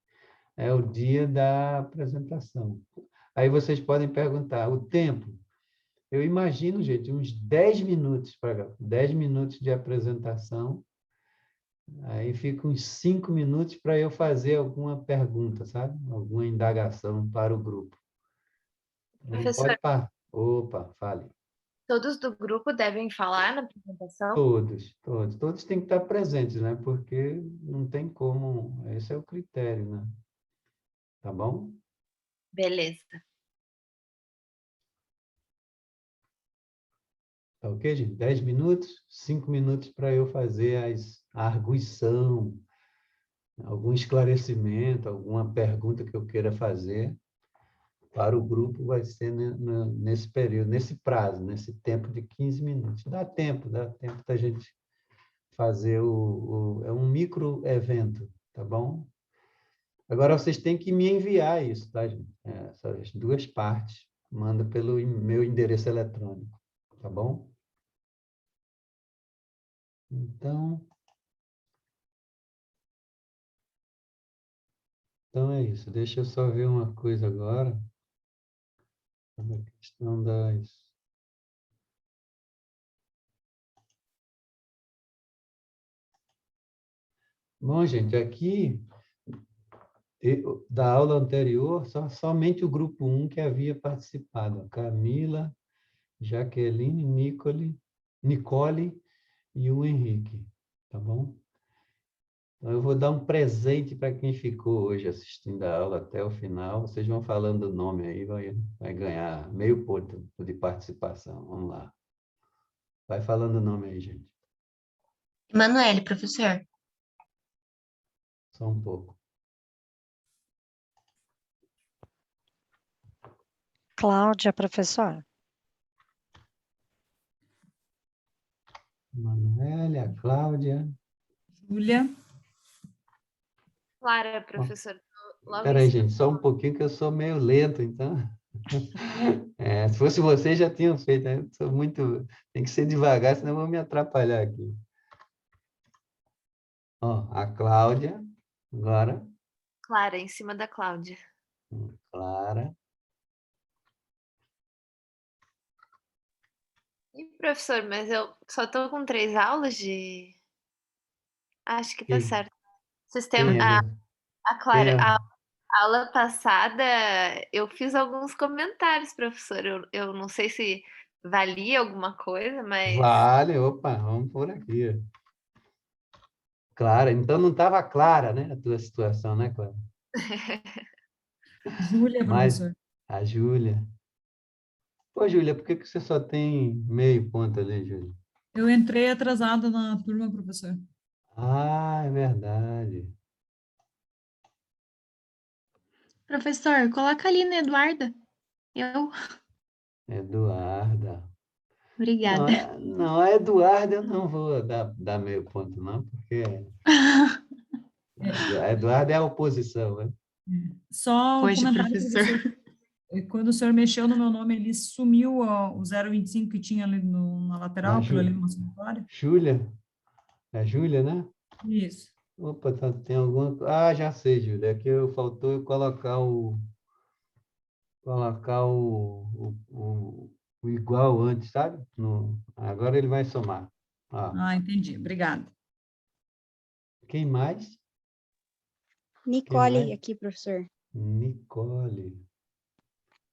é o dia da apresentação. Aí vocês podem perguntar, o tempo? Eu imagino, gente, uns 10 minutos, 10 minutos de apresentação. Aí fica uns 5 minutos para eu fazer alguma pergunta, sabe? Alguma indagação para o grupo. Não Professor, pode parar. Opa, fale. todos do grupo devem falar na apresentação? Todos têm que estar presentes, né? Porque não tem como, esse é o critério, né? Tá bom? Beleza. Tá ok, gente? 10 minutos, 5 minutos para eu fazer a arguição, algum esclarecimento, alguma pergunta que eu queira fazer para o grupo vai ser nesse período, nesse prazo, nesse tempo de 15 minutos. Dá tempo da gente fazer é um micro evento, tá bom? Agora vocês têm que me enviar isso, tá, gente? Essas duas partes, manda pelo meu endereço eletrônico, tá bom? Então é isso. Deixa eu só ver uma coisa agora. A questão das... Bom, gente, aqui da aula anterior, somente o grupo 1 que havia participado. Camila, Jaqueline, Nicole e o Henrique, tá bom? Então, eu vou dar um presente para quem ficou hoje assistindo a aula até o final. Vocês vão falando o nome aí, vai ganhar meio ponto de participação. Vamos lá. Vai falando o nome aí, gente. Emanuele, professor. Só um pouco. Cláudia, professor. Manuela, Cláudia. Júlia. Clara, professor. Logo Espera aí, gente, só um pouquinho que eu sou meio lento, então. Se fosse vocês, já tinham feito, né? Eu sou muito... Tem que ser devagar, senão eu vou me atrapalhar aqui. Ó, a Cláudia, agora. Clara, em cima da Cláudia. Clara. E, professor, mas eu só estou com 3 aulas de... Acho que tá Quem, certo. quem é, A quem Clara, é? a aula passada eu fiz alguns comentários, professor. Eu não sei se valia alguma coisa, mas Vale, opa, vamos por aqui. Clara, então não estava clara, né, a tua situação, né, Clara? Júlia, Mas professor. a Júlia. Pô, Júlia, por que você só tem meio ponto ali, Júlia? Eu entrei atrasada na turma, professor. Ah, é verdade. Professor, coloca ali na Eduarda. Eduarda. Não, Obrigada. não, a Eduarda eu não vou dar meio ponto, não, porque a Eduarda é a oposição, né? Só um Poxa, comentário, professor. professor. Quando o senhor mexeu no meu nome, ele sumiu o 0,25 que tinha ali na lateral, aquilo ali numa somatória. Júlia, é Júlia, né? Isso. Opa, tem alguma... Ah, já sei, Júlia. Aqui faltou eu colocar o igual antes, sabe? Agora ele vai somar. Ó, Ah, entendi. Obrigada. quem mais? Nicole mais? aqui, professor. Nicole.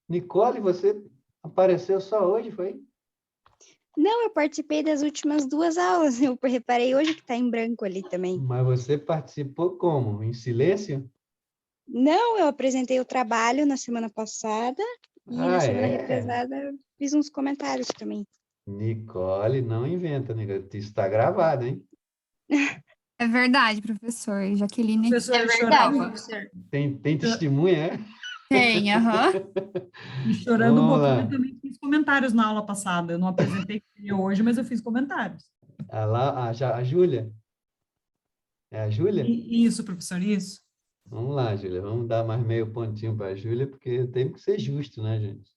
Nicole, você apareceu só hoje, foi? Não, eu participei das últimas 2 aulas. Eu reparei hoje que está em branco ali também. Mas você participou como? Em silêncio? Não, eu apresentei o trabalho na semana passada e na semana retrasada eu fiz uns comentários também. Nicole, não inventa, Nicole. Isso está gravado, hein? É verdade, professor. Jaqueline. Professor, É eu verdade, chorava. professor. Tem testemunha, é? Tem, aham. E chorando um Vamos pouquinho, lá. eu também fiz comentários na aula passada. Eu não apresentei hoje, mas eu fiz comentários. A Júlia? É a Júlia? Isso, professor, isso. Vamos lá, Júlia. Vamos dar mais meio pontinho para a Júlia, porque tem que ser justo, né, gente?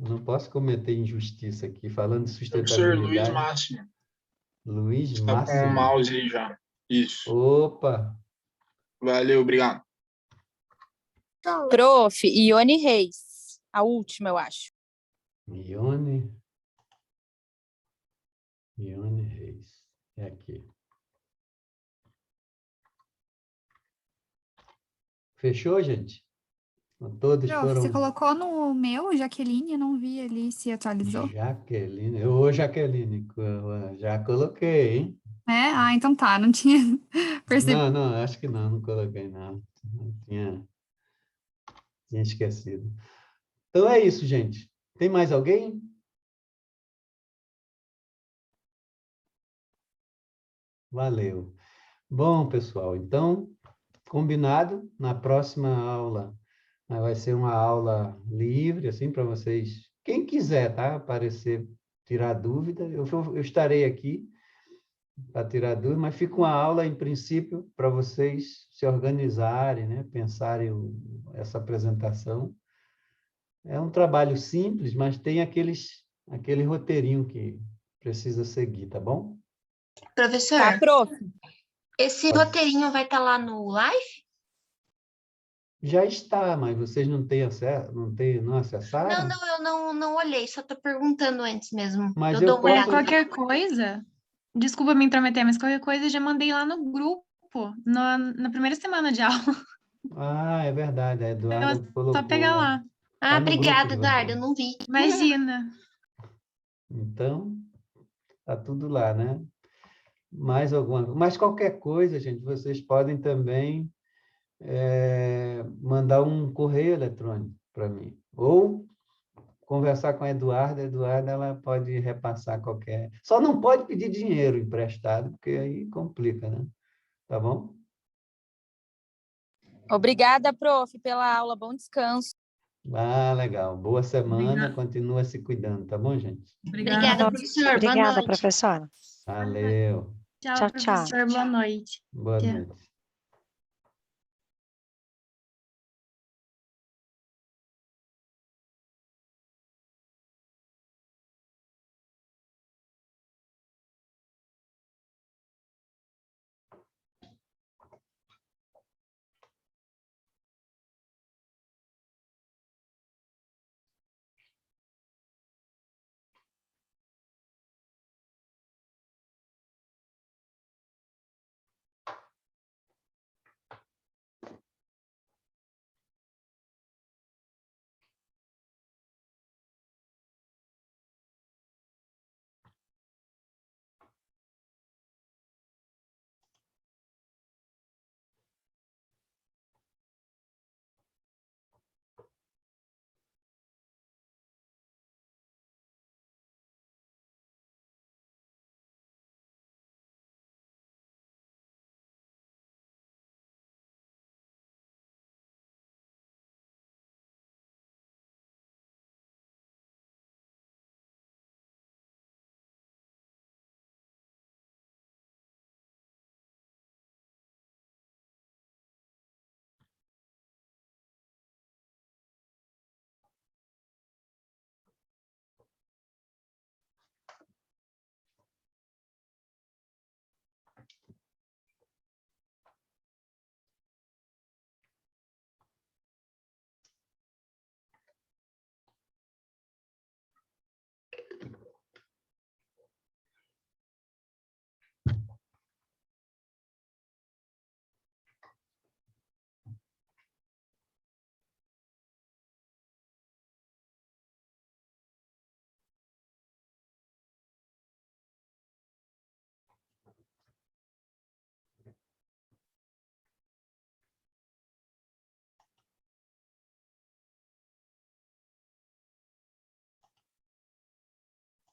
Eu não posso cometer injustiça aqui, falando de Professor Luiz sustentabilidade. Máximo. Luiz Está com o Máximo. mouse aí já. Isso. Opa! Valeu, obrigado. Prof. Ione Reis. A última, eu acho. Ione Reis. É aqui. Fechou, gente? Todos Prof, foram... você colocou no meu, Jaqueline, eu não vi ali se atualizou. Jaqueline. Ô, Jaqueline, já coloquei, hein? É? Ah, então tá, não tinha percebido. Não, acho que não coloquei, não. Não tinha esquecido. Então é isso, gente. Tem mais alguém? Valeu. Bom, pessoal, então, combinado, na próxima aula, vai ser uma aula livre, assim, para vocês, quem quiser, tá? Aparecer, tirar dúvida, eu estarei aqui para tirar dúvida, mas fica uma aula, em princípio, para vocês se organizarem, né? Pensarem essa apresentação. É um trabalho simples, mas tem aquele roteirinho que precisa seguir, tá bom? Professor, Tá, prof. esse roteirinho vai estar lá no live? Já está, mas vocês não têm acesso, não acessaram? Eu não olhei, só tô perguntando antes mesmo. Mas eu eu dou uma olhada. Qualquer coisa, desculpa me intrometer, mas qualquer coisa eu já mandei lá no grupo, na primeira semana de aula. Ah, é verdade, a Eduarda Então, colocou só pegar lá. Ah, no grupo obrigada, de Eduardo, vocês. eu não vi. Imagina. Então, tá tudo lá, né? Mas qualquer coisa, gente, vocês podem também mandar um correio eletrônico para mim. Ou conversar com a Eduarda ela pode repassar qualquer... Só não pode pedir dinheiro emprestado, porque aí complica, né? Tá bom? Obrigada, prof, pela aula. Bom descanso. Ah, legal. Boa semana, Obrigada. Continua se cuidando, tá bom, gente? Obrigada, professor. Boa Obrigada, noite. professora. Valeu. Tchau, Tchau, tchau. professor. Boa noite. Boa Tchau. noite.